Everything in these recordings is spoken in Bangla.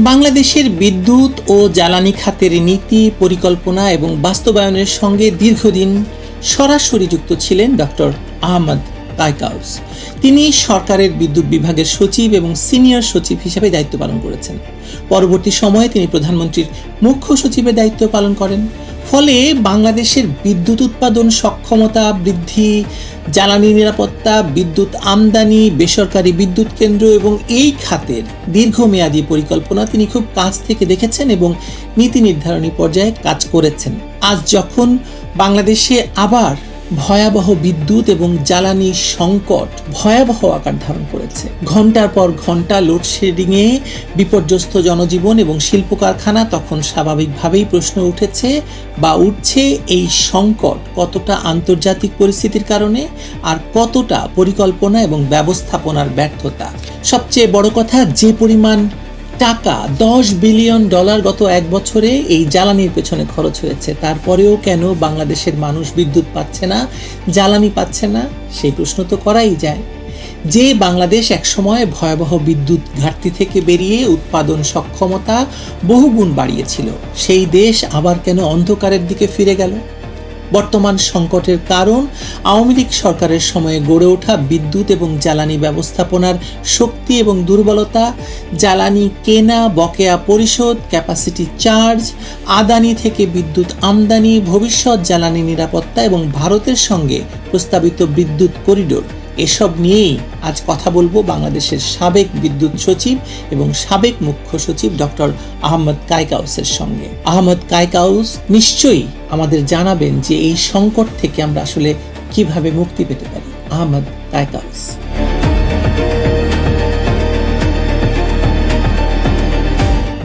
বাংলাদেশের বিদ্যুৎ ও জ্বালানি খাতের নীতি, পরিকল্পনা এবং বাস্তবায়নের সঙ্গে দীর্ঘদিন সরাসরি যুক্ত ছিলেন ডক্টর আহমদ কায়কাউস। তিনি সরকারের বিদ্যুৎ বিভাগের সচিব এবং সিনিয়র সচিব হিসেবে দায়িত্ব পালন করেছেন। পরবর্তী সময়ে তিনি প্রধানমন্ত্রীর মুখ্য সচিবের দায়িত্ব পালন করেন। ফলে বাংলাদেশের বিদ্যুৎ উৎপাদন সক্ষমতা বৃদ্ধি, জ্বালানি নিরাপত্তা, বিদ্যুৎ আমদানি, বেসরকারি বিদ্যুৎ কেন্দ্র এবং এই খাতের দীর্ঘমেয়াদী পরিকল্পনা তিনি খুব কাছ থেকে দেখেছেন এবং নীতি নির্ধারণী পর্যায়ে কাজ করেছেন। আজ যখন বাংলাদেশে আবার ভয়াবহ বিদ্যুৎ এবং জ্বালানি সংকট ভয়াবহ আকার ধারণ করেছে, ঘন্টার পর ঘন্টা লোডশেডিংয়ে বিপর্যস্ত জনজীবন এবং শিল্প কারখানা, তখন স্বাভাবিকভাবেই প্রশ্ন উঠেছে বা উঠছে এই সংকট কতটা আন্তর্জাতিক পরিস্থিতির কারণে আর কতটা পরিকল্পনা এবং ব্যবস্থাপনার ব্যর্থতা। সবচেয়ে বড় কথা, যে পরিমাণ টাকা $10 বিলিয়ন গত এক বছরে এই জ্বালানির পেছনে খরচ হয়েছে, তারপরেও কেন বাংলাদেশের মানুষ বিদ্যুৎ পাচ্ছে না, জ্বালানি পাচ্ছে না, সেই প্রশ্ন তো করাই যায়। যে বাংলাদেশ একসময় ভয়াবহ বিদ্যুৎ ঘাটতি থেকে বেরিয়ে উৎপাদন সক্ষমতা বহুগুণ বাড়িয়েছিল, সেই দেশ আবার কেন অন্ধকারের দিকে ফিরে গেল? বর্তমান সংকটের কারণ আওয়ামী লীগ সরকারের সময়ে গড়ে ওঠা বিদ্যুৎ এবং জ্বালানি ব্যবস্থাপনার শক্তি এবং দুর্বলতা, জ্বালানি কেনা, বকেয়া পরিশোধ, ক্যাপাসিটি চার্জ, আদানি থেকে বিদ্যুৎ আমদানি, ভবিষ্যৎ জ্বালানি নিরাপত্তা এবং ভারতের সঙ্গে প্রস্তাবিত বিদ্যুৎ করিডোর, এসব নিয়েই আজ কথা বলবো বাংলাদেশের সাবেক বিদ্যুৎ সচিব এবং সাবেক মুখ্য সচিব ডক্টর আহমদ কায়কাউসের সঙ্গে। আহমদ কায়কাউস নিশ্চয়ই আমাদের জানাবেন যে এই সংকট থেকে আমরা আসলে কিভাবে মুক্তি পেতে পারি। আহমদ কায়কাউস।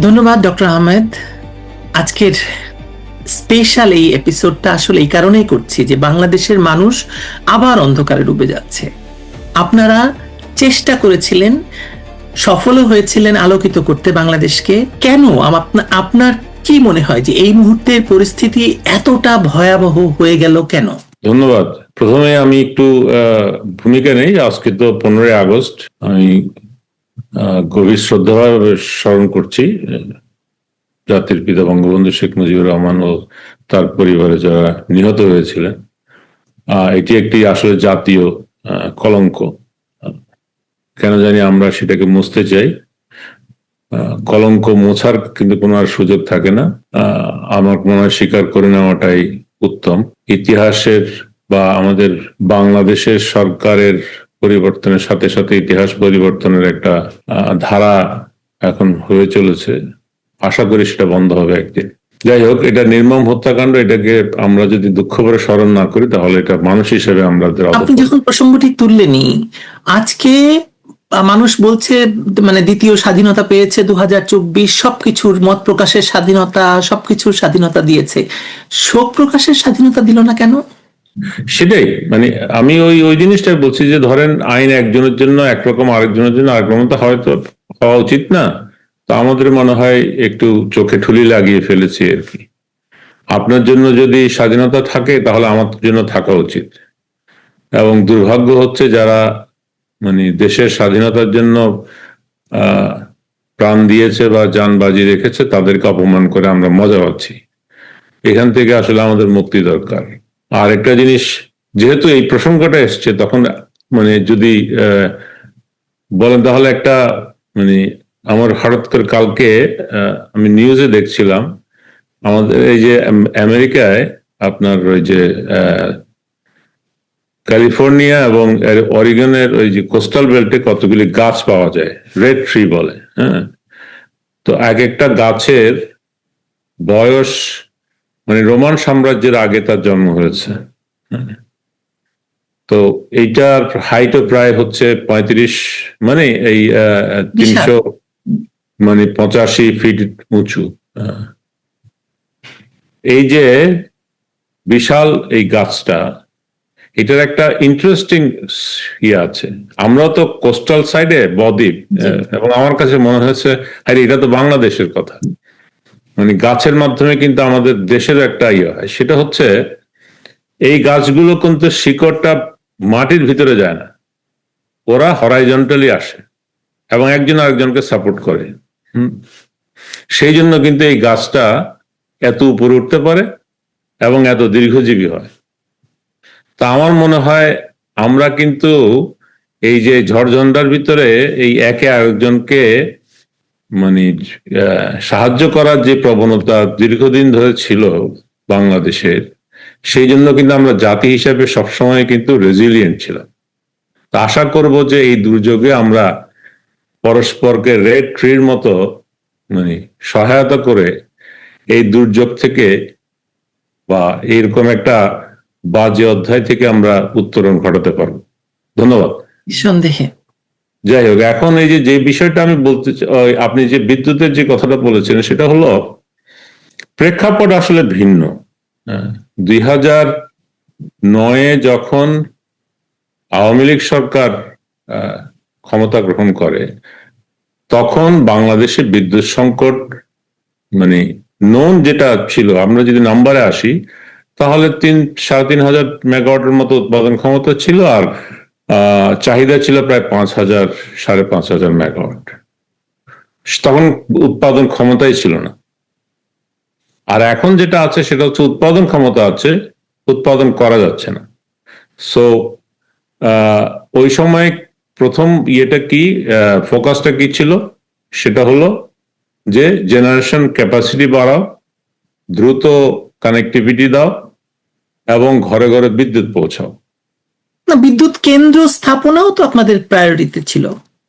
ধন্যবাদ ডক্টর আহমেদ। আজকের স্পেশাল এই এপিসোডটা আসলে এই কারণেই করছি যে বাংলাদেশের মানুষ আবার অন্ধকারে ডুবে যাচ্ছে। আপনারা চেষ্টা করেছিলেন, সফলও হয়েছিলেন আলোকিত করতে বাংলাদেশকে। কেন, আপনার কি মনে হয় যে এই মুহূর্তের পরিস্থিতি এতটা ভয়াবহ হয়ে গেল কেন? ধন্যবাদ। প্রথমে আমি একটু ভূমিকা নেই। আজকে তো 15 আগস্ট। আমি গভীর শ্রদ্ধাভাবে স্মরণ করছি জাতির পিতা বঙ্গবন্ধু শেখ মুজিবুর রহমান ও তার পরিবারে যারা নিহত হয়েছিলেন। এটি একটি আসলে জাতীয় কলঙ্ক। কেন জানি আমরা সেটাকে মুছতে চাই। কলঙ্ক মোছার কিন্তু কোনো আর সুযোগ থাকে না। আমার মনে হয় স্বীকার করে নেওয়াটাই উত্তম। ইতিহাসের বা আমাদের বাংলাদেশের সরকারের পরিবর্তনের সাথে সাথে ইতিহাস পরিবর্তনের একটা ধারা এখন হয়ে চলেছে। আশা করি সেটা বন্ধ হবে একদিন। যাই হোক, এটা নির্মম হত্যাকাণ্ড। এটাকে আমরা যদি দুঃখ করে স্মরণ না করি তাহলে এটা মানুষ হিসেবে আমাদের। আপনি যখন প্রসঙ্গটি তুললেনি, আজকে মানুষ বলছে মানে দ্বিতীয় স্বাধীনতা পেয়েছে 2024, সবকিছুর মত প্রকাশের স্বাধীনতা, সবকিছুর স্বাধীনতা দিয়েছে, শোক প্রকাশের স্বাধীনতা দিল না কেন? সেটাই, মানে আমি ওই জিনিসটাই বলছি যে ধরেন আইন একজনের জন্য একরকম, আরেকজনের জন্য আরেক রকম তো হয়তো হওয়া উচিত না। তো আমাদের মনে হয় একটু চোখে ঠুলি লাগিয়ে ফেলেছি আর কি। আপনার জন্য যদি স্বাধীনতা থাকে তাহলে আমার জন্য থাকা উচিত। এবং দুর্ভাগ্য হচ্ছে যারা মানে দেশের স্বাধীনতার জন্য প্রাণ দিয়েছে বা জান বাজি রেখেছে তাদেরকে অপমান করে আমরা মজা পাচ্ছি। এখান থেকে আসলে আমাদের মুক্তি দরকার। আর একটা জিনিস, যেহেতু এই প্রসঙ্গটা এসছে, তখন মানে যদি বলেন তাহলে একটা মানে আমার হঠাৎ করে কালকে আমি নিউজে দেখছিলাম আমাদের এই যে আমেরিকায় আপনার ওই যে ক্যালিফোর্নিয়া এবং অরিগনের ওই যে কোস্টাল বেল্টে কতগুলি গাছ পাওয়া যায়, রেড ট্রি বলে। হ্যাঁ, তো এক একটা গাছের বয়স মানে রোমান সাম্রাজ্যের আগে তার জন্ম হয়েছে। তো এইটার হাইটও প্রায় হচ্ছে 35, মানে এই 300 মানে 85 ফিট উঁচু। এই যে বিশাল এই গাছটা, এটার একটা ইন্টারেস্টিং ইয়ে আছে। আমরা তো কোস্টাল সাইডে, বদ্বীপ, এবং আমার কাছে মনে হয়েছে আরে এটা তো বাংলাদেশের কথা। মানে গাছের মাধ্যমে কিন্তু আমাদের দেশের একটা ইয়ে হয়, সেটা হচ্ছে এই গাছগুলো কিন্তু শিকড়টা মাটির ভিতরে যায় না, ওরা হরাইজন্টালি আসে এবং একজন আরেকজনকে সাপোর্ট করে। সেই জন্য কিন্তু এই গাছটা এত উপরে উঠতে পারে এবং এত দীর্ঘজীবী হয়। তা আমার মনে হয় আমরা কিন্তু এই যে ঝড়ঝঞ্ঝার ভিতরে এই একে আরেকজনকে মানে সাহায্য করার যে প্রবণতা দীর্ঘদিন ধরে ছিল বাংলাদেশের, সেই জন্য কিন্তু আমরা জাতি হিসেবে সবসময় কিন্তু রেজিলিয়েন্ট ছিলাম। তা আশা করব যে এই দুর্যোগে আমরা পরস্পরকে রেড ট্রির মতো মানে সহায়তা করে এই দুর্যোগ থেকে বা এরকম একটা বাজে অধ্যায় থেকে আমরা উত্তরণ ঘটাতে পারবো। ধন্যবাদ। সন্দেহে যাই হোক, এখন এই যে বিষয়টা আমি বলতে আপনি যে বিদ্যুতের যে কথাটা বলেছেন সেটা হলো প্রেক্ষাপট আসলে ভিন্ন। 2009-এ যখন আওয়ামী লীগ সরকার ক্ষমতা গ্রহণ করে তখন বাংলাদেশে বিদ্যুৎ সংকট মানে নোন যেটা ছিল, আমরা যদি নাম্বারে আসি তাহলে 3,500 মেগাওয়াটের মতো উৎপাদন ক্ষমতা ছিল, আর চাহিদা ছিল প্রায় 5,000 5,500 মেগাওয়াট। তখন উৎপাদন ক্ষমতাই ছিল না। আর এখন যেটা আছে সেটা হচ্ছে উৎপাদন ক্ষমতা আছে, উৎপাদন করা যাচ্ছে না। সো ওই সময় প্রথম ইয়েটা কি, ফোকাসটা কি ছিল, সেটা হলো যে জেনারেশন ক্যাপাসিটি বাড়াও, দ্রুত কানেক্টিভিটি দাও এবং ঘরে ঘরে বিদ্যুৎ পৌঁছাও। না, বিদ্যুৎ কেন্দ্র স্থাপনাও তো আপনাদের প্রায়োরিটি ছিল।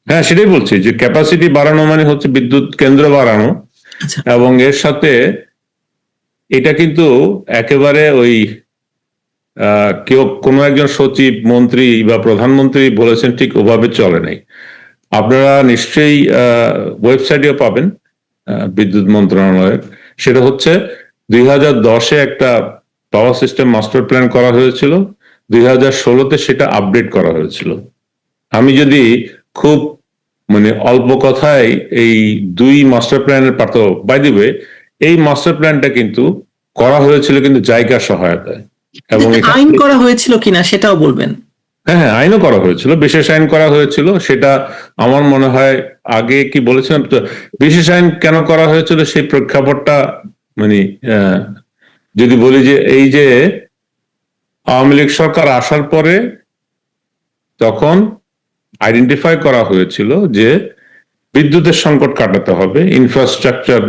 হ্যাঁ, সেটাই বলছি যে ক্যাপাসিটি বাড়ানো মানে হচ্ছে বিদ্যুৎ কেন্দ্র বাড়ানো। আচ্ছা, এবং এর সাথে এটা কিন্তু একেবারে ওই কেউ কোনো একজন সচিব, মন্ত্রী বা প্রধানমন্ত্রী বলেছেন ঠিক ওভাবে চলে নাই। আপনারা নিশ্চয়ই ওয়েবসাইটেও পাবেন বিদ্যুৎ মন্ত্রণালয়ের। সেটা হচ্ছে 2010-এ একটা পাওয়ার সিস্টেম মাস্টার প্ল্যান করা হয়েছিল, 2016-তে সেটা আপডেট করা হয়েছিল। আমি যদি খুব মানে অল্প কথায় এই দুই মাস্টার প্ল্যানের পার্থক্য, বাই দি ওয়ে এই মাস্টার প্ল্যানটা কিন্তু করা হয়েছিল কিন্তু জায়গার সহায়তায়, এবং আইন করা হয়েছিল কিনা সেটাও বলবেন। হ্যাঁ হ্যাঁ, আইনও করা হয়েছিল, বিশেষ আইন করা হয়েছিল। সেটা আমার মনে হয় আগে কি বলেছিলাম তো, বিশেষ আইন কেন করা হয়েছিল সেই প্রেক্ষাপটটা মানে যদি বলি যে এই যে আওয়ামী লীগ সরকার আসার পরে তখন আইডেন্টিফাই করা হয়েছিল যে বিদ্যুতের সংকট কাটাতে হবে, ইনফ্রাস্ট্রাকচার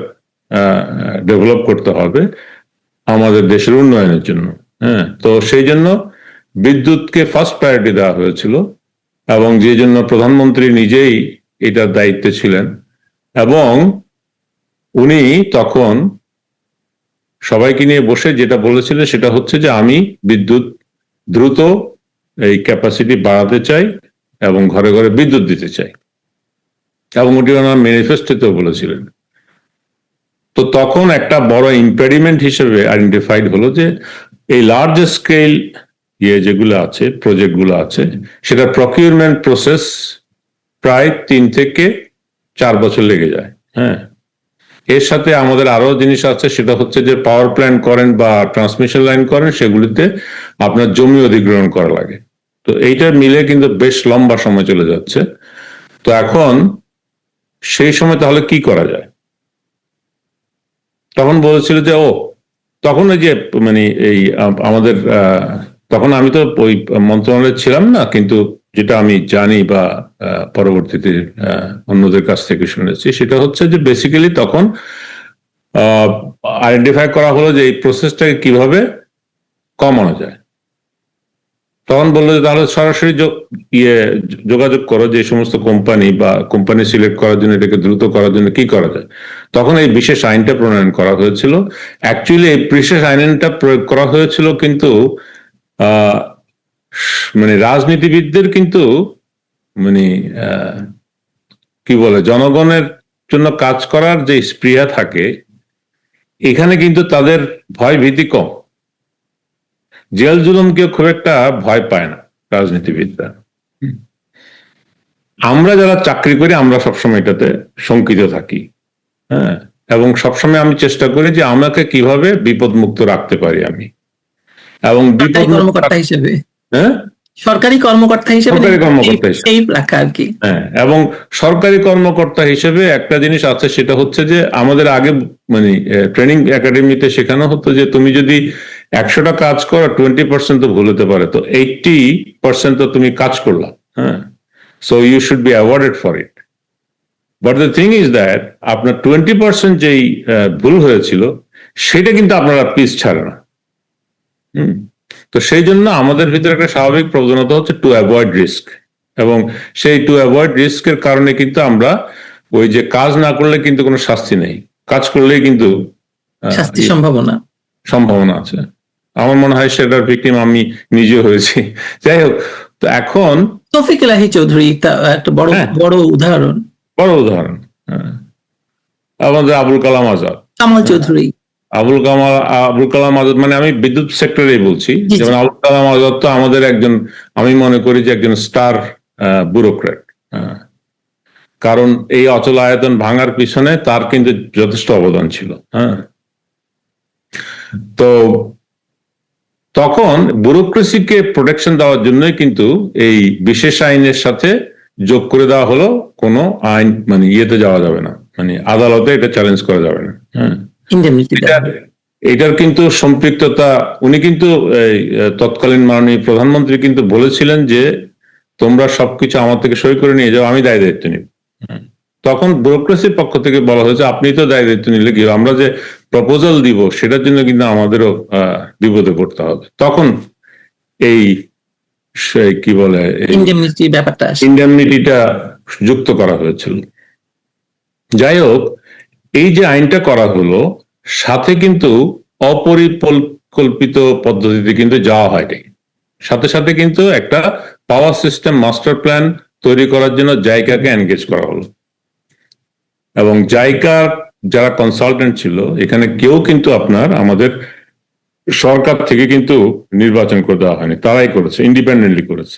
ডেভেলপ করতে হবে আমাদের দেশের উন্নয়নের জন্য। হ্যাঁ, তো সেই জন্য বিদ্যুৎকে ফার্স্ট প্রায়োরিটি দেওয়া হয়েছিল, এবং যে জন্য প্রধানমন্ত্রী নিজেই এটার দায়িত্বে ছিলেন, এবং উনি তখন সবাইকে নিয়ে বসে যেটা বলেছিলেন সেটা হচ্ছে যে আমি বিদ্যুৎ দ্রুত এই ক্যাপাসিটি বাড়াতে চাই এবং ঘরে ঘরে বিদ্যুৎ দিতে চাই, এবং ওটি ওনার ম্যানিফেস্টোতেও বলেছিলেন। তো তখন একটা বড় ইম্পেডিমেন্ট হিসেবে আইডেন্টিফাইড হলো যে এই লার্জ স্কেল যেগুলো আছে, প্রজেক্টগুলো আছে, সেটা প্রকিউরমেন্ট প্রসেস প্রায় 3 থেকে 4 বছর লেগে যায়। হ্যাঁ, এর সাথে আমাদের আরো জিনিস আছে, সেটা হচ্ছে যে পাওয়ার প্ল্যান্ট করেন বা ট্রান্সমিশন লাইন করেন, সেগুলিতে আপনার জমি অধিগ্রহণ করা লাগে। তো এইটা মিলে কিন্তু বেশ লম্বা সময় চলে যাচ্ছে। তো এখন সেই সময় তাহলে কি করা যায়? তখন বলেছিল যে তখন ওই যে মানে এই আমাদের তখন আমি তো ওই মন্ত্রণালয়ে ছিলাম না, কিন্তু যেটা আমি জানি বা পরবর্তীতে অন্যদের কাছ থেকে শুনেছি সেটা হচ্ছে যে বেসিক্যালি তখন আইডেন্টিফাই করা হলো যে এই প্রসেসটাকে কিভাবে কমানো যায়। তখন বললো যে তাহলে সরাসরি যোগাযোগ করো যে সমস্ত কোম্পানি বা কোম্পানি সিলেক্ট করার জন্য, এটাকে দ্রুত করার জন্য কি করা যায়। তখন এই বিশেষ আইনটা প্রণয়ন করা হয়েছিল। অ্যাকচুয়ালি এই বিশেষ আইনটা প্রয়োগ করা হয়েছিল কিন্তু মানে রাজনীতিবিদদের কিন্তু মানে কি বলে জনগণের জন্য কাজ করার যে স্পৃহা থাকে, এখানে কিন্তু তাদের ভয় ভীতি কম। জেল জুলুমকে খুব একটা ভয় পায় না রাজনীতিবিদরা। আমরা যারা চাকরি করি আমরা সবসময় এটাতে শঙ্কিত থাকি। হ্যাঁ, এবং সবসময় আমি চেষ্টা করি যে আমাকে কিভাবে বিপদ মুক্ত রাখতে পারি আমি, এবং বিপদ কর্মকর্তা হিসেবে। হ্যাঁ, সরকারি কর্মকর্তা হিসেবে সরকারি কর্মকর্তা হিসেবে। সেই রাখা আর কি। হ্যাঁ, এবং সরকারি কর্মকর্তা হিসেবে একটা জিনিস আছে, সেটা হচ্ছে যে আমাদের আগে মানে ট্রেনিং একাডেমিতে শেখানো হতো যে তুমি যদি 100টা কাজ করো 20% তো ভুল হতে পারে, তো 80% তো তুমি কাজ করলা। হ্যাঁ, so you should be awarded for it. But the thing is that আপনার 20% যেই ভুল হয়েছিল সেটা কিন্তু আপনারা পিস ছাড়ে না। তো সেই জন্য আমাদের ভিতরে একটা স্বাভাবিক প্রবণতা হচ্ছে টু অ্যাভয়েড রিস্ক, এবং সেই টু অ্যাভয়েড রিস্কের কারণে কিন্তু আমরা ওই যে কাজ না করলে কিন্তু কোনো শাস্তি নেই, কাজ করলেই কিন্তু শাস্তির সম্ভাবনা আছে। আমার মনে হয় সেটার ভিকটিম আমি নিজে হয়েছি। যাই হোক, তো এখন তৌফিক এলাহি চৌধুরী একটা বড় উদাহরণ, আমাদের আবুল কালাম আজাদ, কামাল চৌধুরী, আবুল কালাম আজাদ, মানে আমি বিদ্যুৎ সেক্টরেই বলছি। যেমন আবুল কালাম আজাদ তো আমাদের একজন, আমি মনে করি যে একজন স্টার ব্যুরোক্র্যাট। কারণ এই অচল আয়তন ভাঙার পিছনে তার কিন্তু যথেষ্ট অবদান ছিল। হ্যাঁ, তো তখন ব্যুরোক্রেসিকে প্রোটেকশন দেওয়ার জন্যই কিন্তু এই বিশেষ আইনের সাথে যোগ করে দেওয়া হলো, কোনো আইন মানে ইয়েতে যাওয়া যাবে না, মানে আদালতে এটা চ্যালেঞ্জ করা যাবে না। হ্যাঁ, এটার কিন্তু সম্পৃক্ততা, উনি কিন্তু তৎকালীন মাননীয় প্রধানমন্ত্রী কিন্তু বলেছিলেন যে তোমরা সবকিছু আমার থেকে সই করে নিয়ে যাও, আমি দায় দায়িত্ব নিব। তখন ব্যুরোক্রেসির পক্ষ থেকে বলা হয়েছে আপনি তো দায় দায়িত্ব নিলে কি, আমরা যে প্রপোজাল দিব সেটার জন্য কিন্তু আমাদেরও বিপদে পড়তে হবে। তখন এই কি বলে ইন্ডেমনিটিটা যুক্ত করা হয়েছিল। যাই হোক, এই যে আইনটা করা হলো, সাথে কিন্তু অপরিকল্পিত পদ্ধতিতে কিন্তু যাওয়া হয়নি, সাথে সাথে কিন্তু একটা পাওয়ার সিস্টেম মাস্টার প্ল্যান তৈরি করার জন্য জাইকাকে এনগেজ করা হলো, এবং জাইকার যারা কনসালটেন্ট ছিল এখানে কেউ কিন্তু আপনার আমাদের সরকার থেকে কিন্তু নির্বাচন করে দেওয়া হয়নি, তারাই করেছে, ইন্ডিপেন্ডেন্টলি করেছে।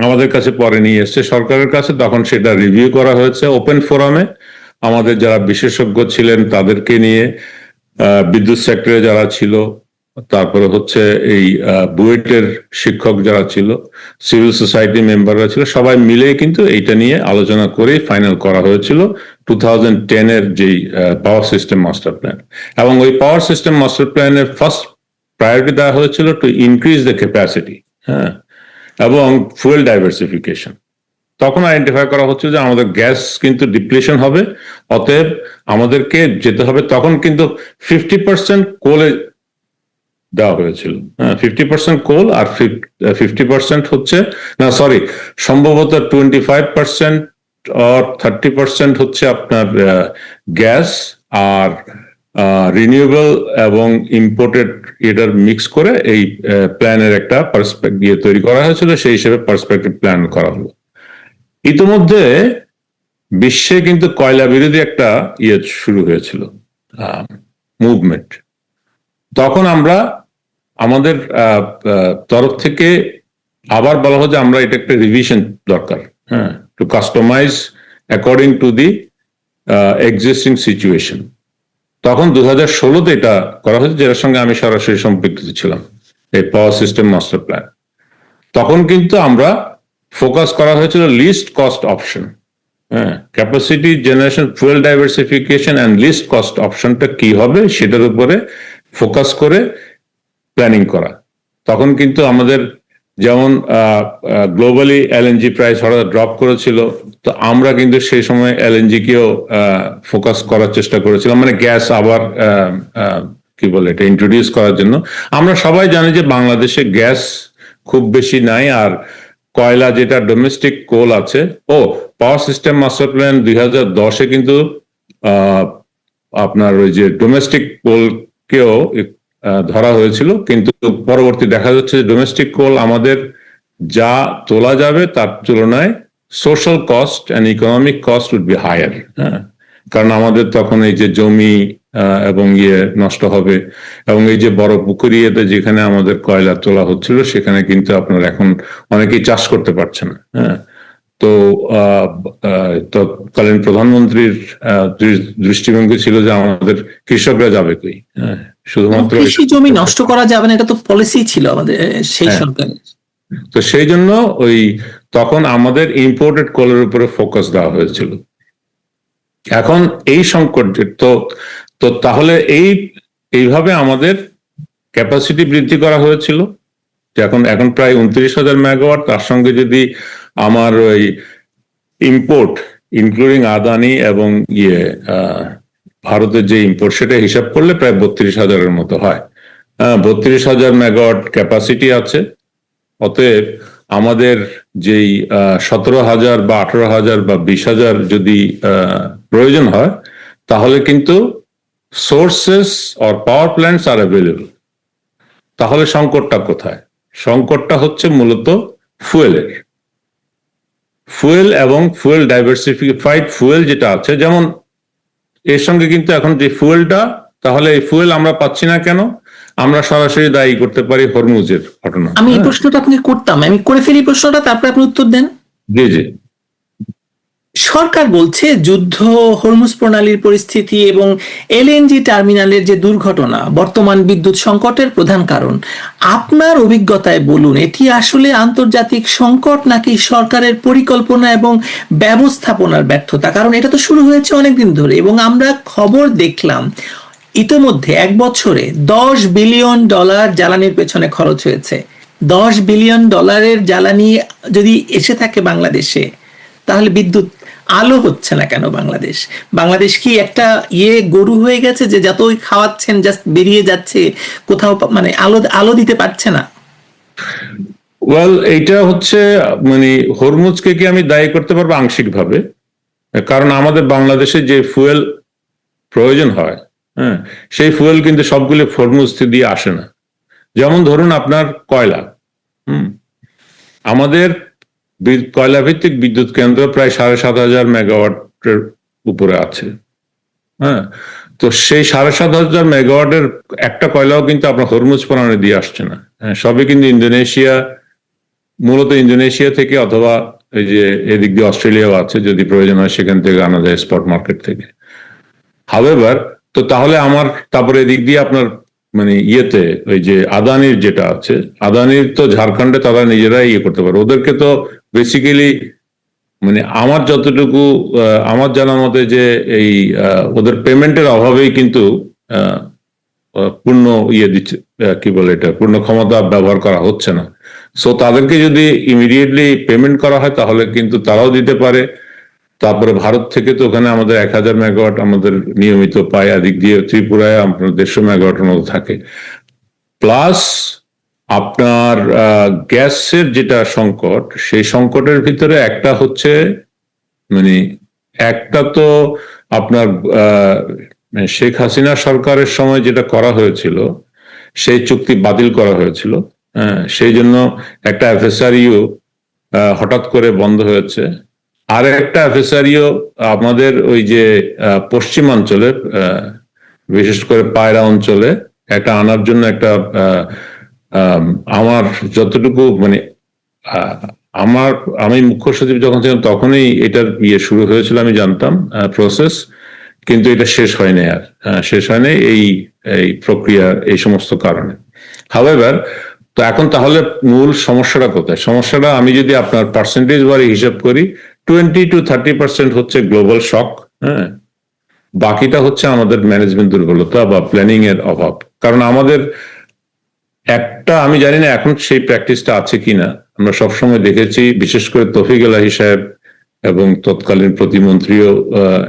আমাদের কাছে পরে নিয়ে এসছে সরকারের কাছে, তখন সেটা রিভিউ করা হয়েছে ওপেন ফোরামে। আমাদের যারা বিশেষজ্ঞ ছিলেন তাদেরকে নিয়ে, বিদ্যুৎ সেক্টরে যারা ছিল, তারপরে হচ্ছে এই বুয়েটের শিক্ষক যারা ছিল, সিভিল সোসাইটি মেম্বাররা ছিল, সবাই মিলে কিন্তু এইটা নিয়ে আলোচনা করে ফাইনাল করা হয়েছিল 2010-এর যেই পাওয়ার সিস্টেম মাস্টার প্ল্যান। এবং ওই পাওয়ার সিস্টেম মাস্টার প্ল্যানের ফার্স্ট প্রায়োরিটি দেওয়া হয়েছিল টু ইনক্রিজ দ্য ক্যাপাসিটি, হ্যাঁ, এবং ফুয়েল ডাইভার্সিফিকেশন। তখন আইডেন্টিফাই করা হচ্ছে যে আমাদের গ্যাস কিন্তু ডিপ্লিশন হবে, অতএব আমাদেরকে যেতে হবে। তখন কিন্তু 50% কোলে দেওয়া হয়েছিল, 50% কোল আর 50% হচ্ছে, না সরি, সম্ভবত 25% আর 30% হচ্ছে আপনার গ্যাস আর রিনিউয়েবল এবং ইম্পোর্টেড, এটার মিক্স করে এই প্ল্যানের একটা পার্সপেক্টিভ তৈরি করা হয়েছিল, সেই হিসেবে পার্সপেক্টিভ প্ল্যান করা হলো। ইতিমধ্যে বিশ্বে কিন্তু কয়লা বিরোধী একটা শুরু হয়েছিল, মুভমেন্ট। তখন আমরা আমাদের তরফ থেকে আবার বলা হয় যে আমরা এটা একটা রিভিশন দরকার, হ্যাঁ, to customize according to the existing situation. তখন 2016-তে এটা করা হয়েছে, যেটার সঙ্গে আমি সরাসরি সম্পৃক্ত ছিলাম, এই পাওয়ার সিস্টেম মাস্টার প্ল্যান। তখন কিন্তু আমরা ফোকাস করা হয়েছিল লিস্ট কস্ট অপশন, হ্যাঁ, capacity generation, fuel diversification and least cost অপশনটা কি হবে সেটার উপরে ফোকাস করে প্ল্যানিং করা। তখন কিন্তু আমাদের যেমন গ্লোবালি এলএনজি প্রাইস হঠাৎ ড্রপ করেছিল, তো আমরা কিন্তু সেই সময় এলএনজি কেও ফোকাস করার চেষ্টা করেছিলাম, মানে গ্যাস আবার কি বলে এটা ইন্ট্রোডিউস করার জন্য। আমরা সবাই জানি যে বাংলাদেশে গ্যাস খুব বেশি নাই, আর কয়লা যেটা ডোমেস্টিক কোল আছে, পাওয়ার সিস্টেম মাস্টার প্ল্যান 2010-এ কিন্তু আপনার ওই যে ডোমেস্টিক কোলকেও ধরা হয়েছিল, কিন্তু পরবর্তী দেখা যাচ্ছে যে ডোমেস্টিক কোল আমাদের যা তোলা যাবে তার তুলনায় social cost and economic cost would be higher, হ্যাঁ, কারণ আমাদের তখন এই যে জমি এবং নষ্ট হবে, এবং এই যে বড় পুকুরিয়াতে যেখানে আমাদের কয়লা তোলা হচ্ছিল সেখানে কিন্তু আপনার এখন অনেকেই চাষ করতে পারছে না, হ্যাঁ। তো তৎকালীন প্রধানমন্ত্রীর দৃষ্টিভঙ্গি ছিল যে আমাদের কৃষকরা যাবে কই, হ্যাঁ, শুধুমাত্র কৃষি জমি নষ্ট করা যাবে না, এটা তো পলিসি ছিল আমাদের সেই সরকারের। তো সেই জন্য তখন আমাদের ইম্পোর্টেড কোলের উপরে ফোকাস দেওয়া হয়েছিল। এখন এই সংকট তো তাহলে এইভাবে আমাদের ক্যাপাসিটি বৃদ্ধি করা হয়েছিল, এখন প্রায় 29,000 মেগাওয়াট। তার সঙ্গে যদি আমার ইম্পোর্ট ইনক্লুডিং আদানি এবং ভারতের যে ইম্পোর্ট সেটা হিসাব করলে প্রায় 32,000-এর মতো হয়। 32,000 মেগাওয়াট ক্যাপাসিটি আছে। অতএব আমাদের যেই 17,000 বা 18,000 বা 20,000 যদি প্রয়োজন হয়, তাহলে কিন্তু sources or power plants R available. তাহলে সংকটটা কোথায়? সংকটটা হচ্ছে মূলত ফুয়েলের। ফুয়েল এবং ফুয়েল ডাইভার্সিফাইড ফুয়েল যেটা আছে, যেমন এর সঙ্গে কিন্তু এখন যে ফুয়েলটা, তাহলে এই ফুয়েল আমরা পাচ্ছি না কেন? আমরা সরাসরি দায়ী করতে পারি হরমুজের ঘটনা। আমি এই প্রশ্নটা আপনাকে করতাম, আমি করে ফেলি প্রশ্নটা, তারপরে আপনি উত্তর দেন। জি জি। সরকার বলছে যুদ্ধ, হরমুজ প্রণালীর পরিস্থিতি এবং এলএনজি টার্মিনালের যে দুর্ঘটনা বর্তমান বিদ্যুৎ সংকটের প্রধান কারণ। আপনার অভিজ্ঞতায় বলুন, এটি আসলে আন্তর্জাতিক সংকট নাকি সরকারের পরিকল্পনা এবং ব্যবস্থাপনার ব্যর্থতা? কারণ এটা তো শুরু হয়েছে অনেকদিন ধরে, এবং আমরা খবর দেখলাম ইতোমধ্যে 1 বছরে $10 বিলিয়ন জ্বালানির পেছনে খরচ হয়েছে। $10 বিলিয়ন জ্বালানি যদি এসে থাকে বাংলাদেশে, তাহলে বিদ্যুৎ আলো হচ্ছে না কেন? বাংলাদেশ কি একটা গরু হয়ে গেছে যে যতই খাওয়াচ্ছেন জাস্ট বেরিয়ে যাচ্ছে, কোথাও মানে আলো দিতে পারছে না? ওয়েল, এইটা হচ্ছে মানে হরমুজকে কি আমি দায়ী করতে পারবো আংশিকভাবে, কারণ আমাদের বাংলাদেশে যে ফুয়েল প্রয়োজন হয়, হ্যাঁ, সেই ফুয়েল কিন্তু সবগুলো হরমুজ দিয়ে আসে না। যেমন ধরুন আপনার কয়লা, আমাদের কয়লা ভিত্তিক বিদ্যুৎ কেন্দ্র প্রায় 7,500 মেগাওয়াটের উপরে আছে। হ্যাঁ, তো সেই 7,500 মেগাওয়াটের একটা কয়লাও কিন্তু আপনার হরমুজ প্রণালী দিয়ে আসছে না। হ্যাঁ, সবই কিন্তু মূলত ইন্দোনেশিয়া থেকে, অথবা এই যে এদিক দিয়ে অস্ট্রেলিয়াও আছে, যদি প্রয়োজন হয় সেখান থেকে আনা যায় স্পট মার্কেট থেকে। হাওয়েভার, তো তাহলে তারপরে এদিক দিয়ে আপনার মানে ওই যে আদানির যেটা আছে, আদানির তো ঝাড়খণ্ডে তারা নিজেরাই করতে পারে। ওদেরকে তো বেসিক্যালি মানে আমার যতটুকু আমার জানার মতে যে ওদের পেমেন্টের অভাবেই কিন্তু পূর্ণ দিচ্ছে, কি বলে এটা, পূর্ণ ক্ষমতা ব্যবহার করা হচ্ছে না। সো তাদেরকে যদি ইমিডিয়েটলি পেমেন্ট করা হয় তাহলে কিন্তু তারাও দিতে পারে। তারপরে ভারত থেকে তো ওখানে আমাদের 1,000 মেগাওয়াট আমাদের নিয়মিত পায়। এদিক দিয়ে ত্রিপুরায় আপনার 150 মেগাওয়াটের মতো থাকে। প্লাস আপনার গ্যাসের যেটা সংকট, সেই সংকটের ভিতরে একটা হচ্ছে মানে একটা তো আপনার শেখ হাসিনা সরকারের সময় যেটা করা হয়েছিল, সেই চুক্তি বাতিল করা হয়েছিল। সেই জন্য একটা এফএসআরইউ হঠাৎ করে বন্ধ হয়েছে। আর একটা এফএসআরইউ আমাদের ওই যে পশ্চিমাঞ্চলে, বিশেষ করে পায়রা অঞ্চলে একটা আনার জন্য একটা আমার যতটুকু মানে আমি মুখ্য সচিব যখন ছিলাম তখনই এটার শুরু হয়েছিল, আমি জানতাম প্রসেস, কিন্তু এটা শেষ হয়নি। আর শেষ হয়নি এই প্রক্রিয়া, এই সমস্ত কারণে। হাওয়েভার, তো এখন তাহলে মূল সমস্যাটা কোথায়? সমস্যাটা আমি যদি আপনার পার্সেন্টেজ বারে হিসাব করি, 20-30% হচ্ছে গ্লোবাল শক। হ্যাঁ, বাকিটা হচ্ছে আমাদের ম্যানেজমেন্ট দুর্বলতা বা প্ল্যানিং এর অভাব। কারণ আমাদের আমি জানি না এখন সেই প্র্যাকটিসটা আছে কিনা, আমরা সবসময় দেখেছি, বিশেষ করে তৌফিক এলাহি সাহেব এবং তৎকালীন প্রতিমন্ত্রীও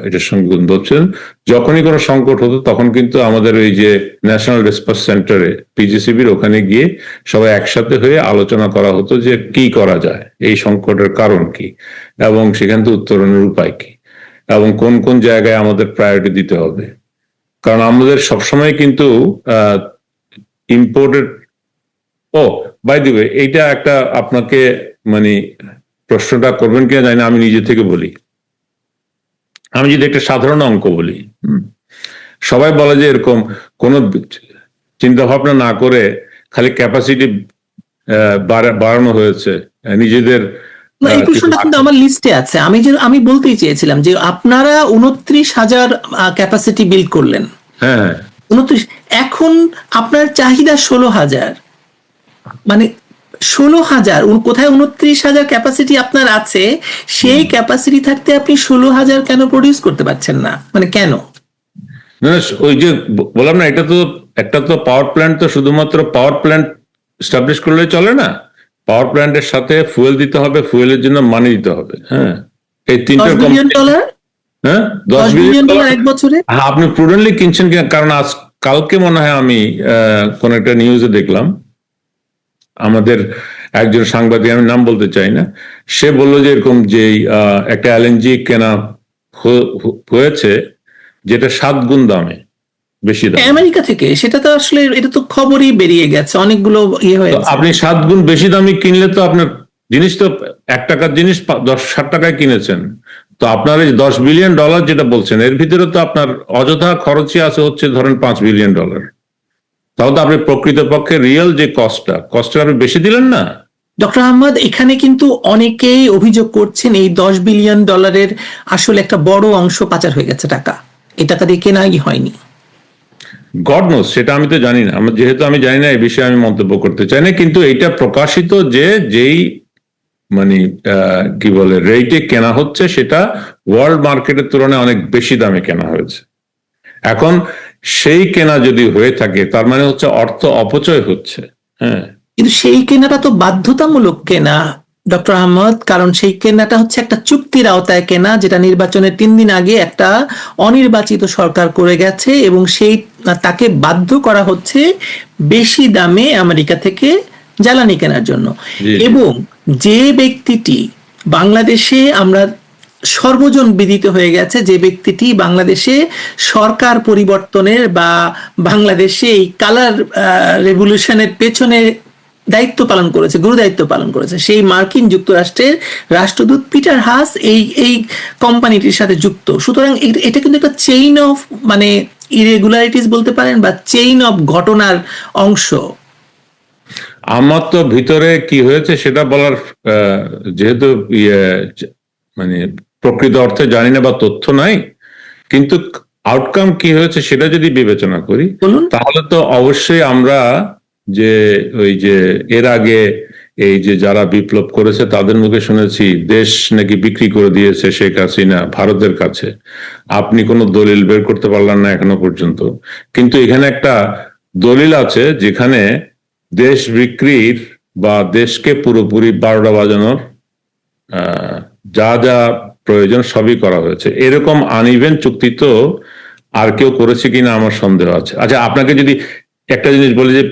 এটার সঙ্গে উদ্বোধন ছিলেন, যখনই কোনো সংকট হতো তখন কিন্তু আমাদের ওই যে ন্যাশনাল রেসপন্স সেন্টারে পিজিসিবির ওখানে গিয়ে সবাই একসাথে হয়ে আলোচনা করা হতো যে কি করা যায়, এই সংকটের কারণ কি, এবং সেখান থেকে উত্তরণের উপায় কি, এবং কোন কোন জায়গায় আমাদের প্রায়োরিটি দিতে হবে। কারণ আমাদের সবসময় কিন্তু ইম্পোর্টেড বাই দি ওয়ে, এইটা একটা আপনাকে মানে প্রশ্নটা করবেন কিনা জানি না, আমি নিজে থেকে বলি। আমি যদি একটা সাধারণ অঙ্ক বলি, সবাই বলে যে এরকম কোনো চিন্তা ভাবনা না করে খালি ক্যাপাসিটি বাড়ানো হয়েছে নিজেদের। এই প্রশ্নটা কিন্তু আমার লিস্টে আছে। আমি বলতেই চেয়েছিলাম যে আপনারা 29,000 ক্যাপাসিটি বিল্ড করলেন। হ্যাঁ, 29। এখন আপনার চাহিদা 16,000, মানে 16,000, কোথায় 29,000 ক্যাপাসিটি আপনার আছে, সেই ক্যাপাসিটি থাকতে আপনি 16,000 কেন প্রডিউস করতে পারছেন না, মানে কেন? না না, ওই যে বললাম না, এটা তো একটা তো পাওয়ার প্ল্যান্ট, তো শুধুমাত্র পাওয়ার প্ল্যান্ট স্টাবলিশ করলে চলে না, পাওয়ার প্ল্যান্টের সাথে ফুয়েল দিতে হবে, ফুয়েলের জন্য মানি দিতে হবে। হ্যাঁ, এই তিনটা $10 বিলিয়ন, হ্যাঁ, 10 10 বিলিয়ন বিলিয়ন। এক বছরে। হ্যাঁ, আপনি প্রুডেন্টলি কিনছেন কিনা, কারণ আজ কালকে মনে হয় আমি কোন একটা নিউজে দেখলাম, আমাদের একজন সাংবাদিক, আমি নাম বলতে চাই না, সে বললো যে এরকম যে একটা এলএনজি কেনা হয়েছে, যেটা 7 গুণ দামে বেশি দাম। আমেরিকা থেকে, সেটা তো আসলে এটা তো খবরই বেরিয়ে গেছে, অনেকগুলো ইয়ে তো হয়েছে। আপনি 7 গুণ বেশি দামে কিনলে তো আপনার জিনিস তো 1 টাকার জিনিস 60 টাকায় কিনেছেন, তো আপনার এই $10 বিলিয়ন যেটা বলছেন, এর ভিতরে তো আপনার অযথা খরচই আছে হচ্ছে ধরেন $5 বিলিয়ন। তাহলে তো আপনি প্রকৃতপক্ষে রিয়েল যে কস্টটা আপনি বেশি দিলেন না। ডক্টর আহমদ, এখানে কিন্তু অনেকেই অভিযোগ করছেন এই $10 বিলিয়ন আসলে একটা বড় অংশ পাচার হয়ে গেছে টাকা, এই টাকা দিয়ে কেনাই হয়নি। গড নোস, সেটা আমি তো জানি না, যেহেতু আমি জানি না এই বিষয়ে আমি মন্তব্য করতে চাই না, কিন্তু এটা প্রকাশিত যে যেই মানে কি বলে রেটে কেনা হচ্ছে, সেটা ওয়ার্ল্ড মার্কেটের তুলনায় অনেক বেশি দামে কেনা হয়েছে। এখন সেই কেনা যদি হয়ে থাকে, তার মানে হচ্ছে অর্থ অপচয় হচ্ছে। হ্যাঁ, কিন্তু সেই কেনাটা তো বাধ্যতামূলক কেনা ডক্টর আহমদ, কারণ সেই কেনাটা হচ্ছে একটা চুক্তির আওতায় কেনা, যেটা নির্বাচনের 3 দিন আগে একটা অনির্বাচিত সরকার করে গেছে, এবং সেই তাকে বাধ্য করা হচ্ছে বেশি দামে আমেরিকা থেকে জ্বালানি কেনার জন্য। এবং যে ব্যক্তিটি বাংলাদেশে আমরা সর্বজন বিদিত হয়ে গেছে, যে ব্যক্তিটি বাংলাদেশে সরকার পরিবর্তনের বা বাংলাদেশে এই কালার রেভলিউশনের পেছনে দায়িত্ব পালন করেছে, গুরু দায়িত্ব পালন করেছে, সেই মার্কিন যুক্তরাষ্ট্রের রাষ্ট্রদূত পিটার হাস এই কোম্পানিটির সাথে যুক্ত। সুতরাং এটা কিন্তু একটা চেইন অফ, মানে ইরেগুলারিটিস বলতে পারেন, বা চেইন অফ ঘটনার অংশ। আমার তো ভিতরে কি হয়েছে সেটা বলার যেহেতু মানে প্রকৃত অর্থে জানি না বা তথ্য নাই, কিন্তু আউটকাম কি হয়েছে সেটা যদি বিবেচনা করি, তাহলে তো অবশ্যই আমরা যে ওই যে এর আগে এই যে যারা বিপ্লব করেছে তাদের মুখে শুনেছি দেশ নাকি বিক্রি করে দিয়েছে শেখ হাসিনা ভারতের কাছে। আপনি কোনো দলিল বের করতে পারলেন না এখনো পর্যন্ত, কিন্তু এখানে একটা দলিল আছে যেখানে দেশ বিক্রির বা দেশকে পুরোপুরি 12টা বাজানোর যা যা প্রয়োজন সবই করা হয়েছে। এরকম আনইভেন চুক্তি তো আর কেউ করেছে কিনা আমার সন্দেহ আছে। আচ্ছা, আপনাকে যদি একটা জিনিস বলি যে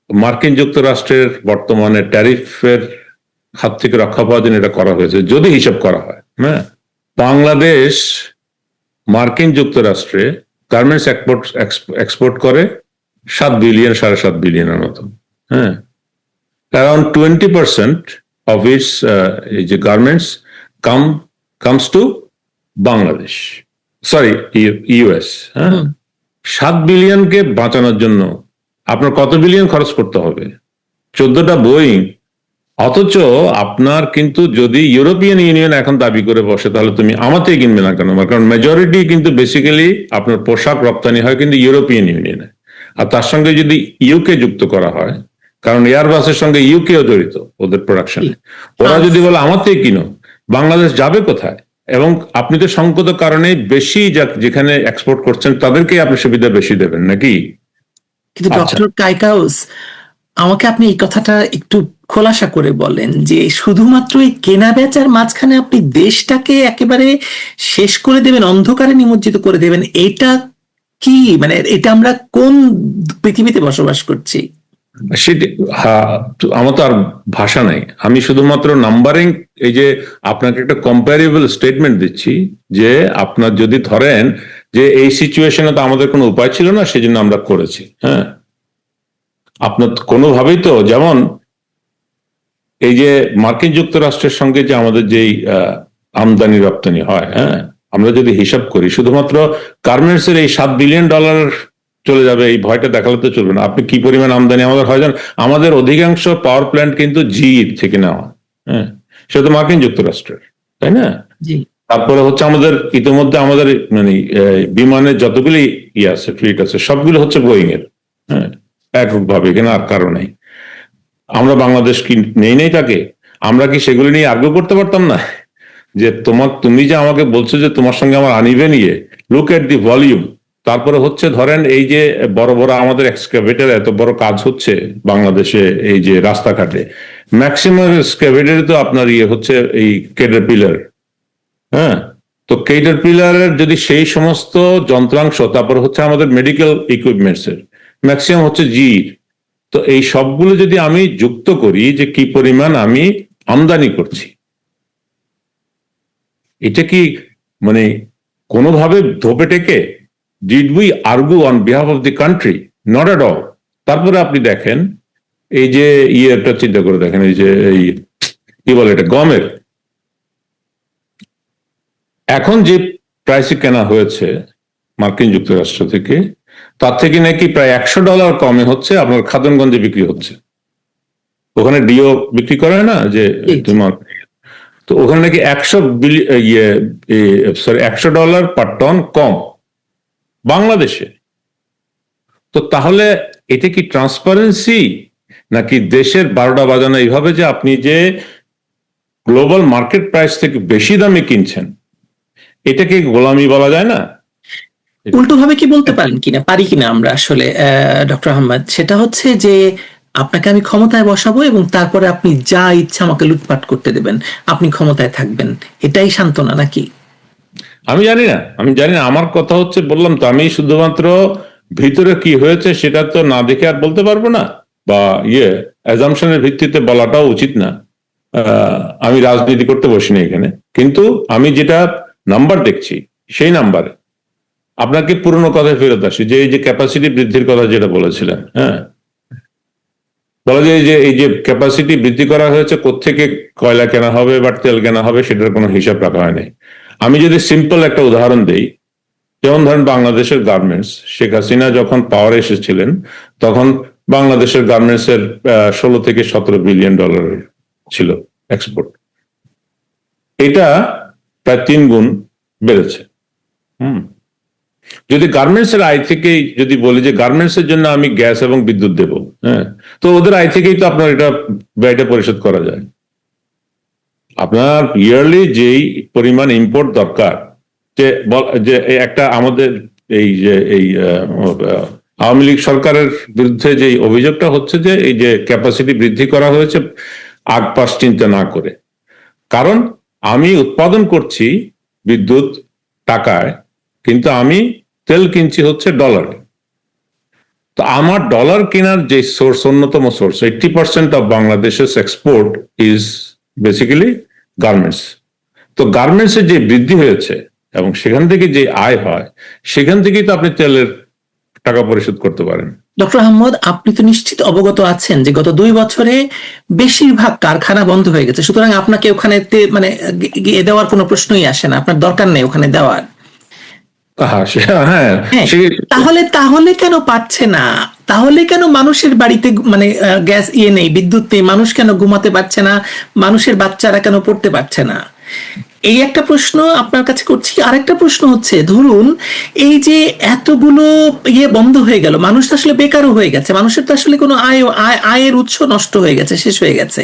মার্কিন যুক্তরাষ্ট্রের বর্তমানে ট্যারিফের হাত থেকে রক্ষা পাওয়ার জন্য এটা করা হয়েছে, যদি হিসাব করা হয়। হ্যাঁ, বাংলাদেশ মার্কিন যুক্তরাষ্ট্রে গার্মেন্টস এক্সপোর্ট করে 7 বিলিয়ন, 7.5 বিলিয়নের মতো। হ্যাঁ, অ্যারাউন্ড 20% of its এই যে garments comes to Bangladesh, sorry US. হ্যাঁ, 7 বিলিয়নকে বাঁচানোর জন্য আপনার কত বিলিয়ন খরচ করতে হবে? 14টা বোয়িং। অথচ আপনার কিন্তু যদি ইউরোপিয়ান ইউনিয়ন এখন দাবি করে বসে, তাহলে তুমি আমাতেই কিনবে না কেন? কারণ মেজরিটি কিন্তু বেসিক্যালি আপনার পোশাক রপ্তানি হয় কিন্তু ইউরোপিয়ান ইউনিয়নে, আর তার সঙ্গে যদি ইউকে যুক্ত করা হয়, কারণ এয়ারবাসের সঙ্গে ইউকেও জড়িত ওদের প্রোডাকশনে, ওরা যদি বলে আমাতেই কিনো, বাংলাদেশ যাবে কোথায়? এবং আপনি তো সংকট কারণে বেশি যেখানে এক্সপোর্ট করছেন তাদেরকেই আপনি সুবিধা বেশি দেবেন নাকি? কিন্তু ডক্টর কাইকাউস, আমাকে আপনি এই কথাটা একটু খোলাসা করে বলেন যে শুধুমাত্র এই কেনা বেচার মাঝখানে আপনি দেশটাকে একেবারে শেষ করে দেবেন, অন্ধকারে নিমজ্জিত করে দেবেন, এটা কি, মানে এটা আমরা কোন পৃথিবীতে বসবাস করছি? সেটি আমার তো আর ভাষা নাই, আমি শুধুমাত্র নাম্বারিং, এই যে আপনাকে একটা কম্পারেবল স্টেটমেন্ট দিচ্ছি যে আপনার যদি ধরেন যে এই সিচুয়েশনে তো আমাদের কোনো উপায় ছিল না, সেজন্য আমরা করেছি। হ্যাঁ, আপনার কোনোভাবেই তো, যেমন এই যে মার্কিন যুক্তরাষ্ট্রের সঙ্গে যে আমাদের যেই আমদানি রপ্তানি হয়, হ্যাঁ, আমরা যদি হিসাব করি শুধুমাত্র গার্মেন্টস এর এই $7 বিলিয়ন চলে যাবে এই ভয়টা দেখালে তো চলবে না। আপনি কি পরিমাণ আমদানি আমাদের হয় জানেন? আমাদের অধিকাংশ পাওয়ার প্ল্যান্ট কিন্তু জি থেকে নেওয়া। হ্যাঁ, সেটা তো মার্কিন যুক্তরাষ্ট্রের, তাই না? তারপরে হচ্ছে আমাদের ইতিমধ্যে আমাদের মানে বিমানের যতগুলি আছে ফ্লিট আছে সবগুলো হচ্ছে বোয়িং এর। হ্যাঁ, এককভাবে, এখানে আর কারো নেই। আমরা বাংলাদেশ কি নেই তাকে, আমরা কি সেগুলি নিয়ে আগ্রহ করতে পারতাম না? যে তুমি যে আমাকে বলছো যে তোমার সঙ্গে আমার আনিবে নিয়ে, লুক এট দি ভলিউম। তারপরে হচ্ছে ধরেন এই যে বড় বড় আমাদের এক্সকাভেটর এত বড় কাজ হচ্ছে বাংলাদেশে, এই যে রাস্তাঘাটে ম্যাক্সিমাম এক্সকাভেটরে তো আপনার হচ্ছে এই কেটারপিলার। হ্যাঁ, তো কেটারপিলারের যদি সেই সমস্ত যন্ত্রাংশ, তারপর হচ্ছে আমাদের মেডিকেল ইকুইপমেন্টস এর ম্যাক্সিমাম হচ্ছে জি। তো এই সবগুলো যদি আমি যুক্ত করি যে কি পরিমাণ আমি আমদানি করছি, এটা কি মানে কোনোভাবে ধোপে টেকে? Did we argue on behalf of the country? Not at all. তারপরে আপনি দেখেন এই যে একটা চিন্তা করে দেখেন, এই যে এই কি বলে এটা, গমের এখন যে প্রাইসে কেনা হয়েছে মার্কিন যুক্তরাষ্ট্র থেকে, তার থেকে নাকি প্রায় $100 কমে হচ্ছে আপনার খাদনগঞ্জে বিক্রি হচ্ছে। ওখানে ডিও বিক্রি করে না যে তোমার, তো ওখানে নাকি $100 পার টন কম বাংলাদেশে। তো তাহলে এটা কি ট্রান্সপারেন্সি, নাকি দেশের 12টা বাজানো এইভাবে যে আপনি যে গ্লোবাল মার্কেট প্রাইস থেকে বেশি দামে কিনছেন, এটাকে গোলামি বলা যায় না? উল্টো ভাবে কি বলতে পারি কিনা আমরা আসলে ডক্টর আহমদ, সেটা হচ্ছে যে আপনাকে আমি ক্ষমতায় বসাবো এবং তারপরে আপনি যা ইচ্ছা আমাকে লুটপাট করতে দেবেন, আপনি ক্ষমতায় থাকবেন, এটাই সান্ত্বনা নাকি? আমি জানি না, আমার কথা হচ্ছে, বললাম তো, আমি শুধুমাত্র ভিতরে কি হয়েছে সেটা তো না দেখে আর বলতে পারবো না, বা অ্যাজাম্পশনের ভিত্তিতে বলাটাও উচিত না। আমি রাজনীতি করতে বসিনি এখানে, কিন্তু আমি যেটা নাম্বার দেখছি সেই নাম্বারে আপনাকে পুরনো কথায় ফেরত আসি, যে এই যে ক্যাপাসিটি বৃদ্ধির কথা যেটা বলেছিলেন, হ্যাঁ, বলা যায় যে এই যে ক্যাপাসিটি বৃদ্ধি করা হয়েছে, কোত্থেকে কয়লা কেনা হবে বা তেল কেনা হবে সেটার কোনো হিসাব রাখা হয়নি। আমি যদি সিম্পল একটা উদাহরণ দেই, যেমন ধরেন বাংলাদেশের গার্মেন্টস, শেখ হাসিনা যখন পাওয়ারে এসেছিলেন তখন বাংলাদেশের গার্মেন্টস এর 16 থেকে 17 বিলিয়ন ডলার ছিল এক্সপোর্ট। এটা প্রায় 3 গুণ বেড়েছে। যদি গার্মেন্টস এর আয় থেকেই যদি বলি যে গার্মেন্টস এর জন্য আমি গ্যাস এবং বিদ্যুৎ দেব, হ্যাঁ, তো ওদের আয় থেকেই তো আপনার এটা ব্যয়টা পরিশোধ করা যায়। আপনার ইয়ারলি যেই পরিমাণ ইম্পোর্ট দরকার, যে একটা আমাদের এই যে এই আওয়ামী লীগ সরকারের বিরুদ্ধে যে অভিযোগটা হচ্ছে যে এই যে ক্যাপাসিটি বৃদ্ধি করা হয়েছে আগ পাশ চিন্তা না করে, কারণ আমি উৎপাদন করছি বিদ্যুৎ টাকায়, কিন্তু আমি তেল কিনছি হচ্ছে ডলারে। তো আমার ডলার কেনার যে সোর্স, অন্যতম সোর্স, 80% অফ বাংলাদেশের এক্সপোর্ট ইজ বেসিক্যালি গার্মেন্টস। তো গার্মেন্টসের যে বৃদ্ধি হয়েছে এবং সেখান থেকে যে আয় হয়, সেখান থেকেই তো আপনি তেলের টাকা পরিশোধ করতে পারেন। ডক্টর আহমদ, আপনি তো নিশ্চিত অবগত আছেন যে গত 2 বছরে বেশিরভাগ কারখানা বন্ধ হয়ে গেছে, সুতরাং আপনাকে ওখানে মানে গিয়ে দেওয়ার কোনো প্রশ্নই আসে না, আপনার দরকার নেই ওখানে দেওয়ার। হ্যাঁ, তাহলে কেন পাচ্ছে না? তাহলে কেন মানুষের বাড়িতে মানে গ্যাস নেই, বিদ্যুৎ নেই, মানুষ কেন ঘুমাতে পারছে না, মানুষের বাচ্চারা কেন পড়তে পারছে না? এই একটা প্রশ্ন আপনার কাছে করছি। আরেকটা প্রশ্ন হচ্ছে, ধরুন এই যে এতগুলো বন্ধ হয়ে গেল, মানুষ তো আসলে বেকারও হয়ে গেছে, মানুষের তো আসলে কোনো আয়ের উৎস নষ্ট হয়ে গেছে, শেষ হয়ে গেছে।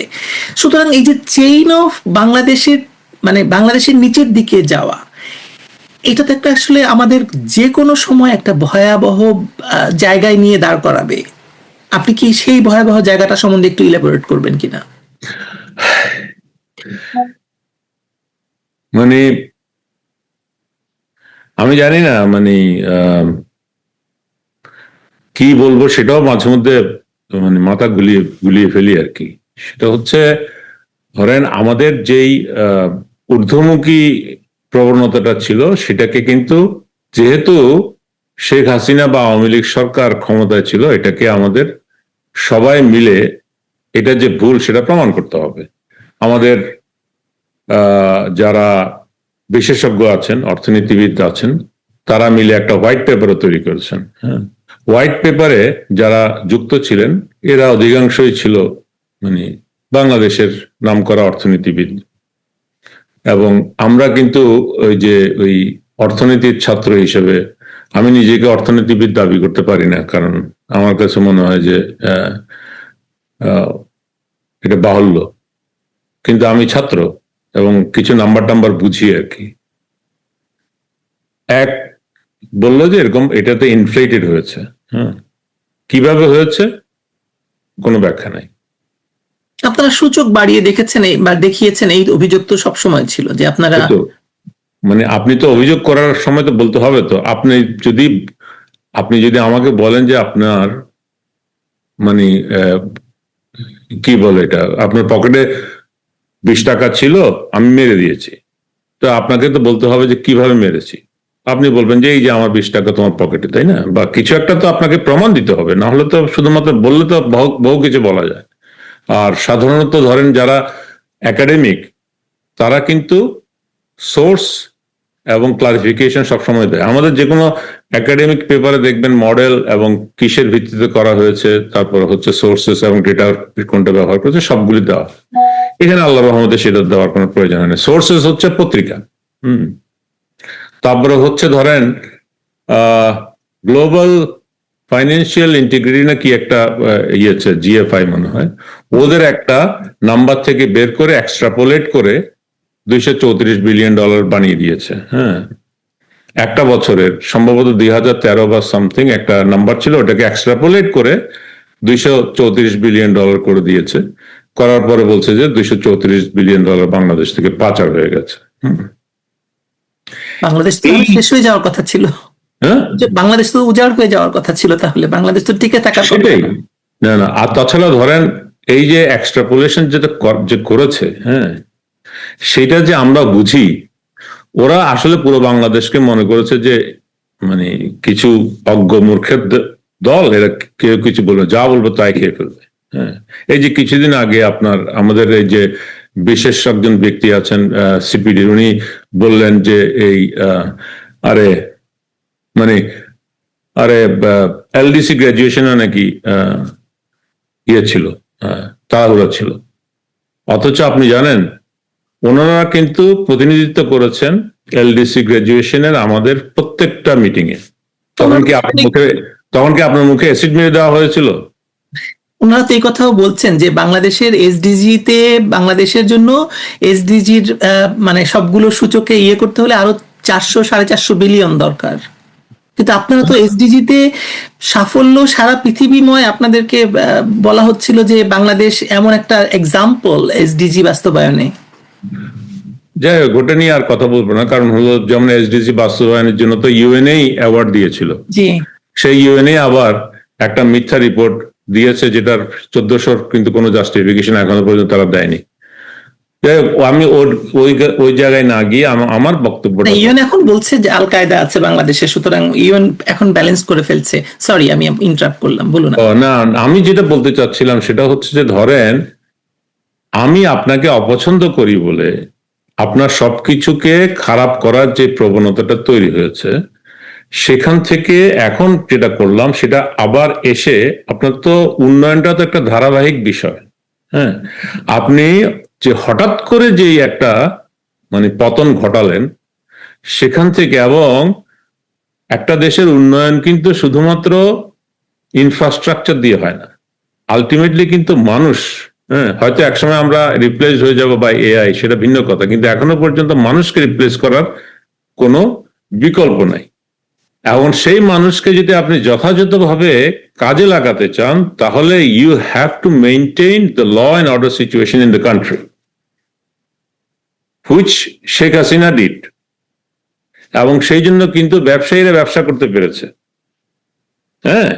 সুতরাং এই যে চেইন অফ বাংলাদেশের মানে বাংলাদেশের নিচের দিকে যাওয়া, এটা তো একটা আসলে আমাদের যে কোনো সময় একটা ভয়াবহ জায়গায় নিয়ে দাঁড় করাবে। আপনি কি সেই ভয়াবহ জায়গাটা সম্বন্ধে একটু ইলাবোরেট করবেন কিনা? মানে আমি জানি না, মানে কি বলবো সেটাও মাঝে মধ্যে মানে মাথা গুলিয়ে ফেলি আর কি। সেটা হচ্ছে, ধরেন আমাদের যেই ঊর্ধ্বমুখী প্রবণতাটা ছিল, সেটাকে কিন্তু যেহেতু শেখ হাসিনা বা আওয়ামী লীগ সরকার ক্ষমতায় ছিল, এটাকে আমাদের সবাই মিলে এটা যে ভুল সেটা প্রমাণ করতে হবে। আমাদের যারা বিশেষজ্ঞ আছেন, অর্থনীতিবিদ আছেন, তারা মিলে একটা হোয়াইট পেপারও তৈরি করেছেন। হ্যাঁ, হোয়াইট পেপারে যারা যুক্ত ছিলেন এরা অধিকাংশই ছিল মানে বাংলাদেশের নামকরা অর্থনীতিবিদ। এবং আমরা কিন্তু ওই অর্থনীতির ছাত্র হিসেবে আমি নিজেকে অর্থনীতিবিদ দাবি করতে পারি না, কারণ আমার কাছে মনে হয় যে এটা বাহুল্য, কিন্তু আমি ছাত্র এবং কিছু নাম্বার বুঝি আর কি। এক বললো যে এরকম এটাতে ইনফ্লেটেড হয়েছে। হ্যাঁ, কিভাবে হয়েছে কোনো ব্যাখ্যা নাই। আপনারা সূচক বাড়িয়ে দেখেছেন বা দেখিয়েছেন, এই অভিযোগ তো সবসময় ছিল যে আপনারা। তো মানে আপনি তো অভিযোগ করার সময় তো বলতে হবে, তো আপনি যদি আমাকে বলেন যে আপনার মানে কি বলে এটা, আপনার পকেটে 20 টাকা ছিল, আমি মেরে দিয়েছি, তো আপনাকে তো বলতে হবে যে কিভাবে মেরেছি। আপনি বলবেন যে এই যে আমার 20 টাকা তোমার পকেটে, তাই না? বা কিছু একটা তো আপনাকে প্রমাণ দিতে হবে, না হলে তো শুধুমাত্র বললে তো বহু কিছু বলা যায়। আর সাধারণত ধরেন যারা একাডেমিক, তারা কিন্তু সোর্স এবং ক্লারিফিকেশন সবসময় দেয়। আমাদের যে কোনো একাডেমিক পেপারে দেখবেন মডেল এবং কিসের ভিত্তিতে করা হয়েছে, তারপর হচ্ছে সোর্সেস এবং ডেটা কোনটা ব্যবহার করেছে, সবগুলি দেওয়া। এখানে আল্লাহ রহমতে সেটা দেওয়ার কোনো প্রয়োজন হয় না। সোর্সেস হচ্ছে পত্রিকা, তারপরে হচ্ছে ধরেন গ্লোবাল ফাইন্যান্সিয়াল ইন্টিগ্রিটি না কি একটা ইয়েছে, জিএফআই মনে হয়, ওদের একটা নাম্বার থেকে বের করে এক্সট্রাপোলেট করে $234 বিলিয়ন বানিয়ে দিয়েছে। হ্যাঁ, একটা বছরের সম্ভবত 2013 বা সামথিং একটা নাম্বার ছিল, ওটাকে এক্সট্রাপোলেট করে $234 বিলিয়ন করে দিয়েছে। করার পরে বলছে যে $234 বিলিয়ন বাংলাদেশ থেকে পাচার হয়ে গেছে। বাংলাদেশ তো শেষ হয়ে যাওয়ার কথা ছিল। হ্যাঁ, বাংলাদেশ তো উজাড় হয়ে যাওয়ার কথা ছিল, তাহলে বাংলাদেশ তো টিকে থাকার কথা। সেটাই না। আর তাছাড়া ধরেন এই যে এক্সট্রাপোলেশন যেটা যে করেছে, হ্যাঁ, সেটা যে আমরা বুঝি, ওরা আসলে পুরো বাংলাদেশকে মনে করেছে যে মানে কিছু অজ্ঞ মূর্খের দল, এরা কেউ কিছু বলবে, যা বলবো তাই খেয়ে ফেলবে। হ্যাঁ, এই যে কিছুদিন আগে আমাদের এই যে বিশেষ একজন ব্যক্তি আছেন সিপিডি, উনি বললেন যে এই আরে মানে এলডিসি গ্রাজুয়েশনে নাকি ইয়ে ছিল, তাড়াহুড়া ছিল। অথচ আপনি জানেন ওনারা কিন্তু প্রতিনিধিত্ব করেছেন এলডিসি গ্রাজুয়েশনের আমাদের প্রত্যেকটা মিটিং এ। তখন কি আপনার মুখে অ্যাসিড মেরে দেওয়া হয়েছিল? ওনারা তো এই কথাও বলছেন যে বাংলাদেশের এসডিজি তে, বাংলাদেশের জন্য এসডিজির মানে সবগুলো সূচকে ইয়ে করতে হলে আরো 400-450 বিলিয়ন দরকার। কিন্তু আপনারা তো এসডিজি তে সাফল্য সারা পৃথিবীময়, আপনাদেরকে বলা হচ্ছিল যে বাংলাদেশ এমন একটা এক্সাম্পল এসডিজি বাস্তবায়নে। যাই হোক, ওটা নিয়ে আর কথা বলবো না, কারণ হলো যেমন এসডিজি বাস্তবায়নের জন্য তো ইউএনএই অ্যাওয়ার্ড দিয়েছিল। জি, সেই ইউএনএ আবার একটা মিথ্যা রিপোর্ট দিয়েছে, যেটার 1400 কিন্তু কোনো জাস্টিফিকেশন এখনো পর্যন্ত তারা দেয়নি। আমি ওই জায়গায় না গিয়ে আমার বক্তব্যটা, ইউএন এখন বলছে যে আল কায়দা আছে বাংলাদেশে, সুতরাং ইউএন এখন ব্যালেন্স করে ফেলছে। সরি, আমি ইন্টারাপ্ট করলাম, বলুন। না, আমি যেটা বলতে চাচ্ছিলাম সেটা হচ্ছে যে ধরেন আমি আপনাকে অপছন্দ করি বলে আপনার সবকিছুকে খারাপ করার যে প্রবণতাটা তৈরি হয়েছে, সেখান থেকে এখন যেটা করলাম সেটা আবার এসে, আপনার তো উন্নয়নটা তো একটা ধারাবাহিক বিষয়। হ্যাঁ, আপনি যে হঠাৎ করে যে একটা মানে পতন ঘটালেন সেখান থেকে, এবং একটা দেশের উন্নয়ন কিন্তু শুধুমাত্র ইনফ্রাস্ট্রাকচার দিয়ে হয় না, আলটিমেটলি কিন্তু মানুষ। হ্যাঁ, হয়তো একসময় আমরা রিপ্লেস হয়ে যাব বাই এআই, সেটা ভিন্ন কথা, কিন্তু এখনো পর্যন্ত মানুষকে রিপ্লেস করার কোনো বিকল্প নাই। এখন সেই মানুষকে যদি আপনি যথাযথভাবে কাজে লাগাতে চান, তাহলে you have to maintain the law and order situation in the country, which Sheikh Hasina did. এবং সেই জন্য কিন্তু ব্যবসায়ীরা ব্যবসা করতে পেরেছে। হ্যাঁ,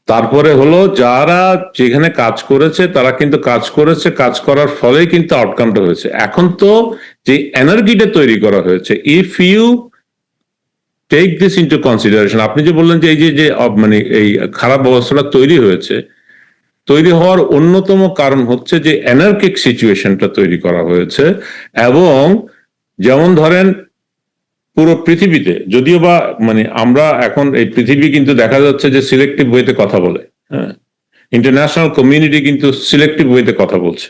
তারপরে হলো যারা যেখানে কাজ করেছে তারা কিন্তু কাজ করেছে, কাজ করার ফলেই কিন্তু আউটকামটা হয়েছে। এখন তো যে এনার্জিটা তৈরি করা হয়েছে, if you take this into consideration, আপনি যে বললেন যে এই যে মানে এই খারাপ অবস্থাটা তৈরি হয়েছে, তৈরি হওয়ার অন্যতম কারণ হচ্ছে যে অ্যানার্কিক সিচুয়েশনটা তৈরি করা হয়েছে। এবং যেমন ধরেন পুরো পৃথিবীতে, যদিও বা মানে আমরা এখন এই পৃথিবী কিন্তু দেখা যাচ্ছে যে সিলেক্টিভ ওয়েতে কথা বলে। হ্যাঁ, ইন্টারন্যাশনাল কমিউনিটি কিন্তু সিলেক্টিভ ওয়েতে কথা বলছে।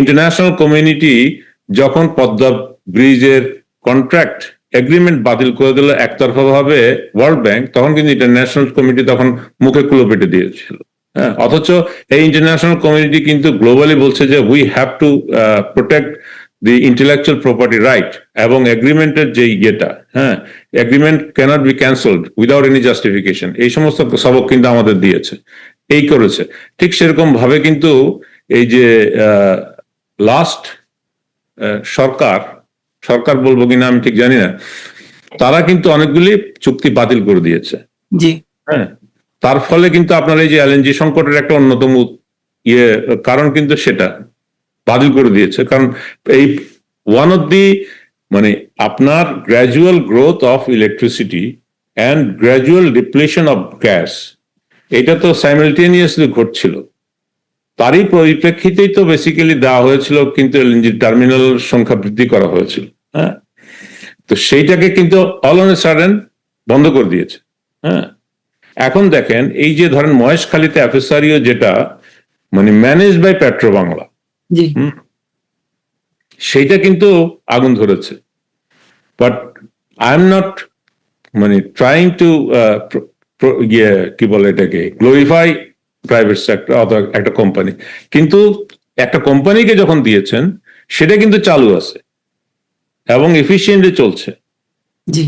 ইন্টারন্যাশনাল কমিউনিটি যখন পদ্মা ব্রিজের কন্ট্রাক্ট এগ্রিমেন্ট বাতিল করে দিল একতরফা ভাবে ওয়ার্ল্ড ব্যাংক, তখন কিন্তু ইন্টারন্যাশনাল কমিটি তখন মুখে কুলো পেটে দিয়েছিল। হ্যাঁ, অথচ এই ইন্টারন্যাশনাল কমিউনিটি কিন্তু গ্লোবালি বলছে যে we have to protect the intellectual property right, এবং এগ্রিমেন্টের যে ইয়েটা, হ্যাঁ, agreement cannot be cancelled without any justification, এই সমস্ত সবক কিন্তু আমাদের দিয়েছে, এই করেছে। ঠিক সেরকম ভাবে কিন্তু এই যে লাস্ট সরকার সরকার বলবো কিনা আমি ঠিক জানি না, তারা কিন্তু অনেকগুলি চুক্তি বাতিল করে দিয়েছে। জি, হ্যাঁ, তার ফলে কিন্তু আপনার এই যে এলএনজি সংকটের একটা অন্যতম কারণ কিন্তু সেটা বাতিল করে দিয়েছে। কারণ এই ওয়ান অফ দি মানে আপনার gradual growth of electricity and gradual depletion of gas, এটা তো সাইমালটেনিয়াসলি ঘটছিল। তারই পরিপ্রেক্ষিতেই তো বেসিক্যালি দেওয়া হয়েছিল, কিন্তু এলএনজি টার্মিনাল সংখ্যা বৃদ্ধি করা হয়েছিল। হ্যাঁ, তো সেইটাকে কিন্তু অল অন এ সাডেন বন্ধ করে দিয়েছে। হ্যাঁ, এখন দেখেন এই যে ধরেন মহেশখালীতে এফএসআরইও যেটা মানে ম্যানেজ বাই পেট্রো বাংলা, জি, সেইটা কিন্তু আগুন ধরেছে। বাট আই এম নট মানে ট্রাইং টু কি বলে এটাকে গ্লোরিফাই প্রাইভেট সেক্টর অথবা একটা কোম্পানি, কিন্তু একটা কোম্পানিকে যখন দিয়েছেন সেটা কিন্তু চালু আছে এবং এফিসিয়েন্টলি চলছে। জি,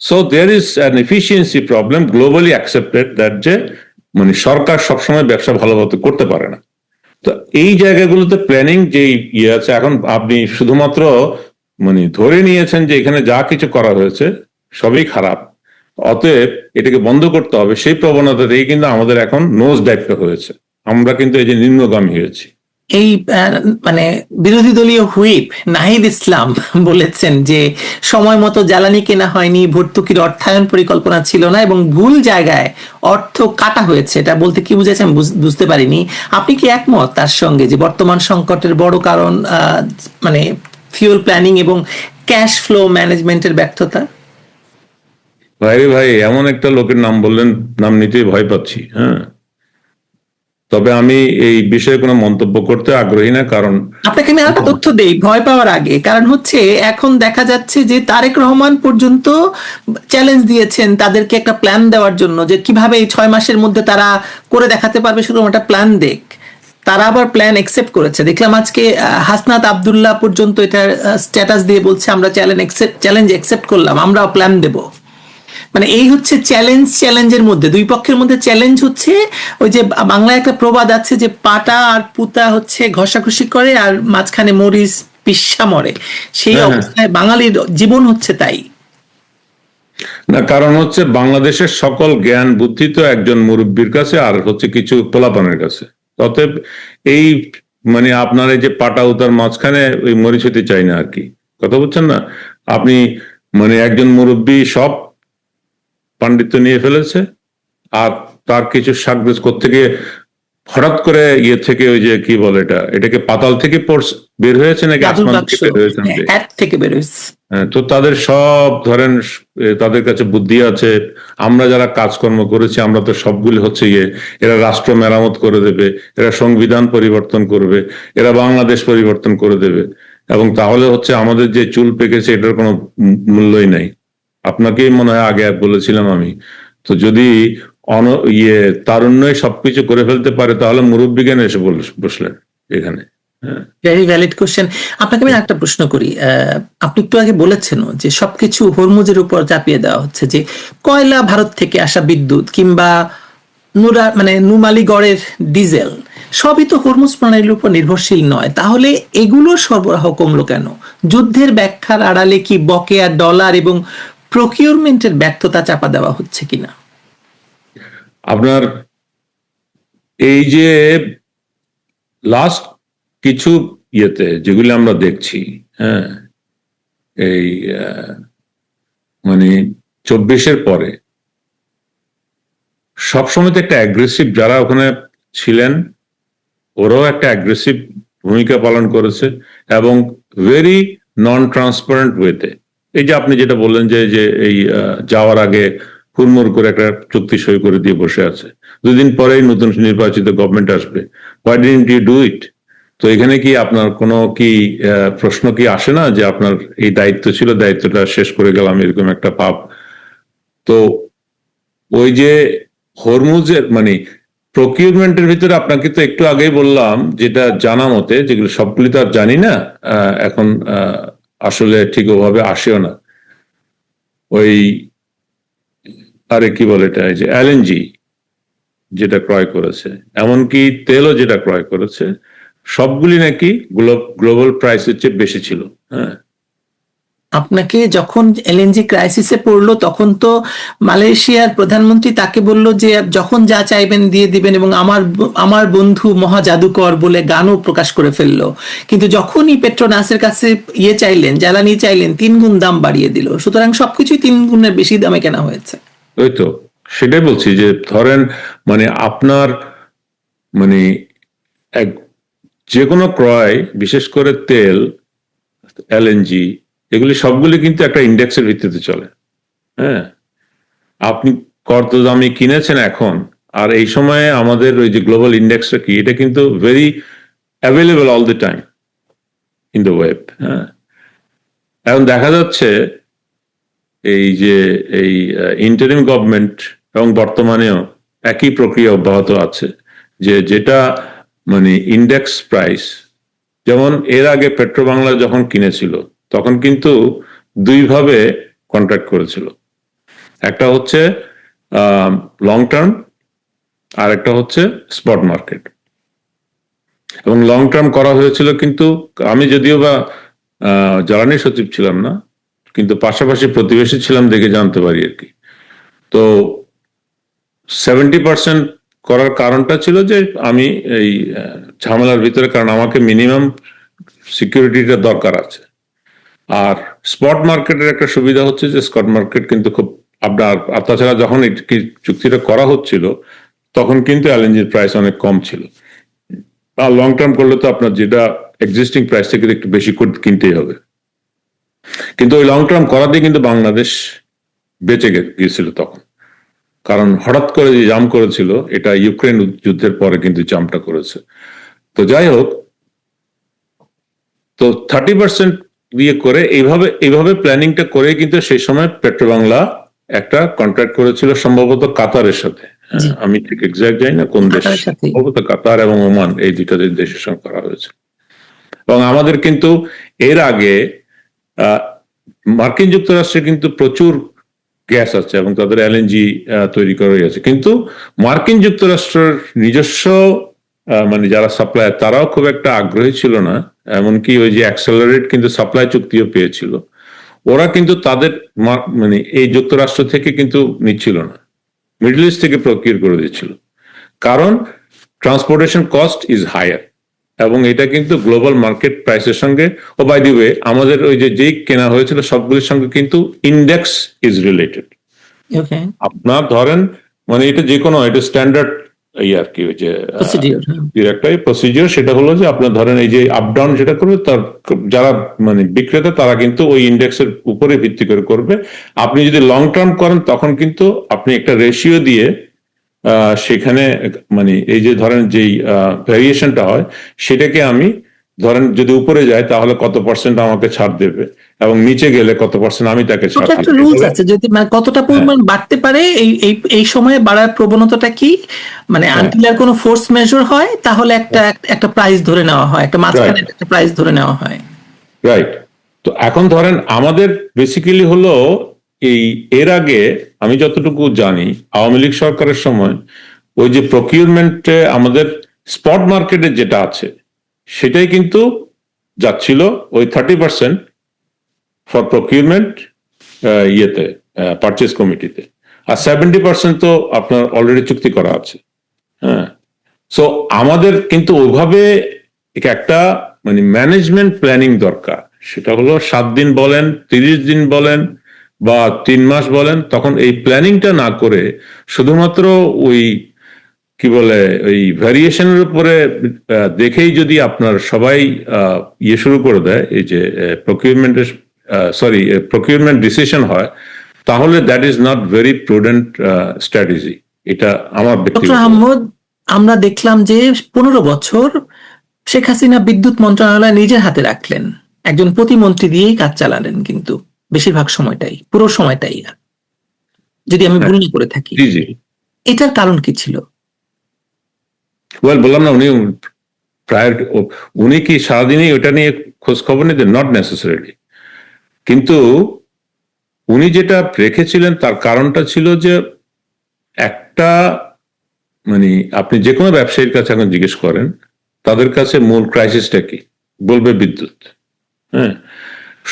so there is an efficiency problem globally accepted, that যে মানে সরকার সবসময় ব্যবসা ভালোভাবে করতে পারে না। তো এই জায়গাগুলোতে প্ল্যানিং যে ইয়ে আছে, এখন আপনি শুধুমাত্র মানে ধরে নিয়েছেন যে এখানে যা কিছু করা হয়েছে সবই খারাপ, অতএব এটাকে বন্ধ করতে হবে, সেই প্রবণতাতেই কিন্তু আমাদের এখন নোজ ডাইভটা হয়েছে। আমরা কিন্তু এই যে নিম্নগামী হয়েছি। এই মানে বিরোধী দলীয় হুইপ নাহিদ ইসলাম বলেছেন যে সময় মতো জ্বালানি কেনা হয়নি, ভর্তুকির অর্থায়ন পরিকল্পনা ছিল না এবং ভুল জায়গায় অর্থ কাটা হয়েছে। এটা বলতে কি বুঝেছেন বুঝতে পারিনি। আপনি কি একমত তার সঙ্গে যে বর্তমান সংকটের বড় কারণ মানে ফিউল প্ল্যানিং এবং ক্যাশ ফ্লো ম্যানেজমেন্টের ব্যর্থতা? ভাই এমন একটা লোকের নাম বললেন, নাম নিতেই ভয় পাচ্ছি। হ্যাঁ, তবে আমি এই বিষয়ে কোনো মন্তব্য করতে আগ্রহী না, কারণ আপনাকে আমি একটা তথ্য দেই ভয় পাওয়ার আগে, কারণ হচ্ছে এখন দেখা যাচ্ছে যে তারেক রহমান পর্যন্ত চ্যালেঞ্জ দিয়েছেন তাদেরকে একটা প্ল্যান দেওয়ার জন্য, যে কিভাবে এই 6 মাসের মধ্যে তারা করে দেখাতে পারবে, শুধু একটা প্ল্যান দেখ। তারা আবার প্ল্যান একসেপ্ট করেছে, দেখলাম আজকে হাসনাত আব্দুল্লাহ পর্যন্ত এটা স্ট্যাটাস দিয়ে বলছে আমরা চ্যালেঞ্জ একসেপ্ট করলাম, আমরাও প্ল্যান দেব। মানে এই হচ্ছে চ্যালেঞ্জের মধ্যে দুই পক্ষের মধ্যে চ্যালেঞ্জ হচ্ছে। ওই যে বাংলায় একটা প্রবাদ আছে যে পাটা আর পুতা হচ্ছে ঘষাঘষি করে আর মাঝখানে মরিচ পিসা মরে, সেই অবস্থায় বাঙালির জীবন হচ্ছে তাই। না, কারণ হচ্ছে বাংলাদেশের সকল জ্ঞান বুদ্ধি তো একজন মুরব্বীর কাছে আর হচ্ছে কিছু পোলাপানের কাছে। অতএব এই মানে আপনার এই যে পাটা উতার মাঝখানে ওই মরিচ হতে চাই না আর কি, কথা বলছেন না আপনি। মানে একজন মুরব্বী সব পাণ্ডিত্য নিয়ে ফেলেছে, আর তার কিছু সাকরেজ থেকে হঠাৎ করে ইয়ে থেকে ওই যে কি বলে এটাকে পাতাল থেকে বের হয়েছে নাকি আসমান থেকে বের হয়েছে, থেকে বের হয়েছে। তো তাদের সব ধরেন তাদের কাছে বুদ্ধি আছে। আমরা যারা কাজকর্ম করেছি আমরা তো সবগুলি হচ্ছে এরা রাষ্ট্র মেরামত করে দেবে, এরা সংবিধান পরিবর্তন করবে, এরা বাংলাদেশ পরিবর্তন করে দেবে, এবং তাহলে হচ্ছে আমাদের যে চুল পেকেছে এটার কোনো মূল্যই নাই। আপনাকেই মনে হয় আগে বলেছিলাম আমি, তো যদি তারুণ্যই সবকিছু করে ফেলতে পারে তাহলে মুরব্বী কেন এসে বসলেন এখানে? Very valid question. আপনাকে আমি একটা প্রশ্ন করি। আপনি একটু আগে বলেছেন যে সবকিছু হরমুজের উপর চাপিয়ে দেওয়া হচ্ছে, যে কয়লা, ভারত থেকে আসা বিদ্যুৎ কিংবা নুমালিগড়ের ডিজেল সবই তো হরমুজ প্রণালীর উপর নির্ভরশীল নয়। তাহলে এগুলোর সরবরাহ কমলো কেন? যুদ্ধের ব্যাখ্যার আড়ালে কি বকেয়া ডলার এবং প্রকিউরমেন্টের ব্যর্থতা চাপা দেওয়া হচ্ছে কিনা? আপনার এই যে লাস্ট কিছু ইয়েতে যেগুলি আমরা দেখছি, হ্যাঁ, এই মানে 24-এর পরে সবসময় তো একটা অ্যাগ্রেসিভ, যারা ওখানে ছিলেন ওরাও একটা অ্যাগ্রেসিভ ভূমিকা পালন করেছে এবং ভেরি নন ট্রান্সপারেন্ট ওয়েতে। এই যে আপনি যেটা বললেন যে এই যাওয়ার আগে হুড়মুড় করে একটা চুক্তি সই করে দিয়ে বসে আছে, 2 দিন পরেই নতুন নির্বাচিত গভর্নমেন্ট আসবে, why didn't you do it? তো এখানে কি আপনার কোনো কি প্রশ্ন কি আসে না যে আপনার এই দায়িত্ব ছিল, দায়িত্বটা শেষ করে গেলাম, এরকম একটা ভাব? তো ওই যে হরমুজের মানে প্রকিউরমেন্টের ভিতরে আপনাকে তো একটু আগেই বললাম, যেটা জানা মতে, যেগুলো সবগুলি তো আর জানি না, এখন আসলে ঠিক ওভাবে আসেও না। ওই আরে কি বলে এটা, এই যে এলএনজি যেটা ক্রয় করেছে, এমনকি তেলও যেটা ক্রয় করেছে, সবগুলি নাকি গ্লোবাল প্রাইসের চেয়ে বেশি ছিল। হ্যাঁ, আপনাকে যখন এলএনজি ক্রাইসিসে পড়লো তখন তো মালয়েশিয়ার প্রধানমন্ত্রী তাকে বলল যে যখন যা চাইবেন দিয়ে দিবেন, এবং আমার বন্ধু মহা জাদুকর বলে গানও প্রকাশ করে ফেললো। কিন্তু যখনই পেট্রোনাসের কাছে চাইলেন, জ্বালানি চাইলেন, 3 গুণ দাম বাড়িয়ে দিল। সুতরাং সবকিছুই 3 গুণের বেশি দামে কেনা হয়েছে। ওই তো সেটাই বলছি যে ধরেন মানে আপনার মানে এক যে কোনো ক্রয়, বিশেষ করে তেল, এলএনজি, এগুলি সবগুলি কিন্তু একটা ইন্ডেক্সের ভিত্তিতে চলে। হ্যাঁ, আপনি কত দামে কিনেছেন এখন, আর এই সময়ে আমাদের ওই যে গ্লোবাল ইন্ডেক্সটা কি, এটা কিন্তু very available all the time in the web. হ্যাঁ, এখন দেখা যাচ্ছে এই যে এই ইন্টারিম গভর্নমেন্ট এবং বর্তমানেও একই প্রক্রিয়া অব্যাহত আছে, যে যেটা মানে ইন্ডেক্স প্রাইস, যেমন এর আগে পেট্রোবাংলা যখন কিনেছিল তখন কিন্তু দুইভাবে কন্ট্রাক্ট করেছিল। একটা হচ্ছে লং টার্ম, আর একটা হচ্ছে স্পট মার্কেট। এবং লং টার্ম করা হয়েছিল, কিন্তু আমি যদিও বা জ্বালানি সচিব ছিলাম না, কিন্তু পাশাপাশি প্রতিবেশী ছিলাম দেখে জানতে পারি আর কি। তো 70% করার কারণটা ছিল যে আমি এই ঝামেলার ভিতরে, কারণ আমাকে মিনিমাম সিকিউরিটিটা দরকার আছে। আর স্পট মার্কেটের একটা সুবিধা হচ্ছে যে স্পট মার্কেট কিন্তু খুব আপনার, আর তাছাড়া যখন চুক্তিটা করা হচ্ছিল তখন কিন্তু এলএনজির প্রাইস অনেক কম ছিল। আর লং টার্ম করলে তো আপনার যেটা এক্সিস্টিং প্রাইস থেকে একটু বেশি করে কিনতেই হবে। কিন্তু ওই লং টার্ম করা দিয়ে কিন্তু বাংলাদেশ বেঁচে গিয়েছিল তখন, কারণ হঠাৎ করে যে জাম করেছিল, এটা ইউক্রেন যুদ্ধের পরে কিন্তু জামটা করেছে। তো যাই হোক, তো 30% দিয়ে করে এইভাবে প্ল্যানিংটা করে কিন্তু সেই সময় পেট্রোবাংলা একটা কন্ট্রাক্ট করেছিল সম্ভবত কাতারের সাথে। আমি ঠিক এক্সাক্ট জানি না কোন দেশ, সম্ভবত কাতার এবং ওমান, এই দুইটা দেশের সঙ্গে করা হয়েছে। এবং আমাদের কিন্তু এর আগে মার্কিন যুক্তরাষ্ট্রে কিন্তু প্রচুর গ্যাস আছে এবং তাদের এলএনজি তৈরি করাই আছে, কিন্তু মার্কিন যুক্তরাষ্ট্রের নিজস্ব মানে যারা সাপ্লায়ার তারাও খুব একটা আগ্রহী ছিল না। এমনকি ওই যে অ্যাক্সেলারেট কিন্তু সাপ্লাই চুক্তিও পেয়েছিল। ওরা কিন্তু তাদের মানে এই যুক্তরাষ্ট্র থেকে কিন্তু নিচ্ছিল না, মিডল ইস্ট থেকে প্রকিউর করে দিচ্ছিল, কারণ ট্রান্সপোর্টেশন কস্ট ইজ হায়ার। এবং এটা কিন্তু গ্লোবাল মার্কেট প্রাইসের সঙ্গে, ও বাই দি ওয়ে আমাদের ওই যে যেই কেনা হয়েছিল সবগুলির সঙ্গে কিন্তু ইন্ডেক্স ইজ রিলেটেড। আপনার ধরেন মানে এটা যে কোনো, এটা স্ট্যান্ডার্ড এই আর কি, ওই যে একটা প্রসিডিওর, সেটা হলো যে আপনার ধরেন এই যে আপ ডাউন যেটা করবে, তার যারা মানে বিক্রেতা তারা কিন্তু ওই ইন্ডেক্সের উপরে ভিত্তি করে করবে। আপনি যদি লং টার্ম করেন তখন কিন্তু আপনি একটা রেশিও দিয়ে সেখানে মানে এই যে ধরেন যেই ভ্যারিয়েশনটা হয় সেটাকে আমি ধরেন যদি উপরে যায় তাহলে কত পার্সেন্ট আমাকে ছাড় দেবে, এবং নিচে গেলে কত পার্সেন্ট আমি তাকে ছাড় দেব। একটা রুলস আছে, যদি মানে কতটা পরিমাণ বাড়তে পারে, এই সময়ে বাড়ার প্রবণতাটা কি, মানে আনটিল আর কোনো ফোর্স মেজর হয় তাহলে একটা প্রাইস ধরে নেওয়া হয়, একটা মাঝখানে একটা প্রাইস ধরে নেওয়া হয়। রাইট। তো এখন ধরেন আমাদের বেসিক্যালি হলো এই, এর আগে আমি যতটুকু জানি আওয়ামী লীগ সরকারের সময় ওই যে প্রকিউরমেন্টে আমাদের স্পট মার্কেটে যেটা আছে সেটাই কিন্তু যাচ্ছিল ওই 30% ফর প্রকিউরমেন্ট ইয়েতে, পারচেজ কমিটিতে, আর 70% তো আপনার অলরেডি চুক্তি করা আছে। হ্যাঁ, সো আমাদের কিন্তু ওইভাবে একটা মানে ম্যানেজমেন্ট প্ল্যানিং দরকার। সেটা হলো 7 দিন বলেন, 30 দিন বলেন, বা 3 মাস বলেন, তখন এই প্ল্যানিংটা না করে শুধুমাত্র ওই কি বলে ওই ভ্যারিয়েশনের উপরে দেখেই যদি আপনার সবাই ইয়ে শুরু করে দেয়, এই যে প্রকিউরমেন্টের প্রকিউরমেন্ট ডিসিশন হয়, তাহলে that is not very prudent strategy. এটা আমার ব্যক্তিগত। আমরা দেখলাম যে 15 বছর শেখ হাসিনা বিদ্যুৎ মন্ত্রণালয় নিজের হাতে রাখলেন, একজন প্রতিমন্ত্রী দিয়েই কাজ চালালেন, কিন্তু বেশিরভাগ সময়টাই, পুরো সময়টাই, যদি আমি ভুল করে থাকি। এটার কারণ কি ছিল? বললাম না, প্রায় উনি কি সারাদিনই ওটা নিয়ে খোঁজ খবর নিতেন? Not necessarily. কিন্তু উনি যেটা রেখেছিলেন তার কারণটা ছিল যে একটা, মানে আপনি যে কোনো ব্যবসায়ীর কাছে এখন জিজ্ঞেস করেন, তাদের কাছে মূল ক্রাইসিসটা কি, বলবে বিদ্যুৎ। হ্যাঁ,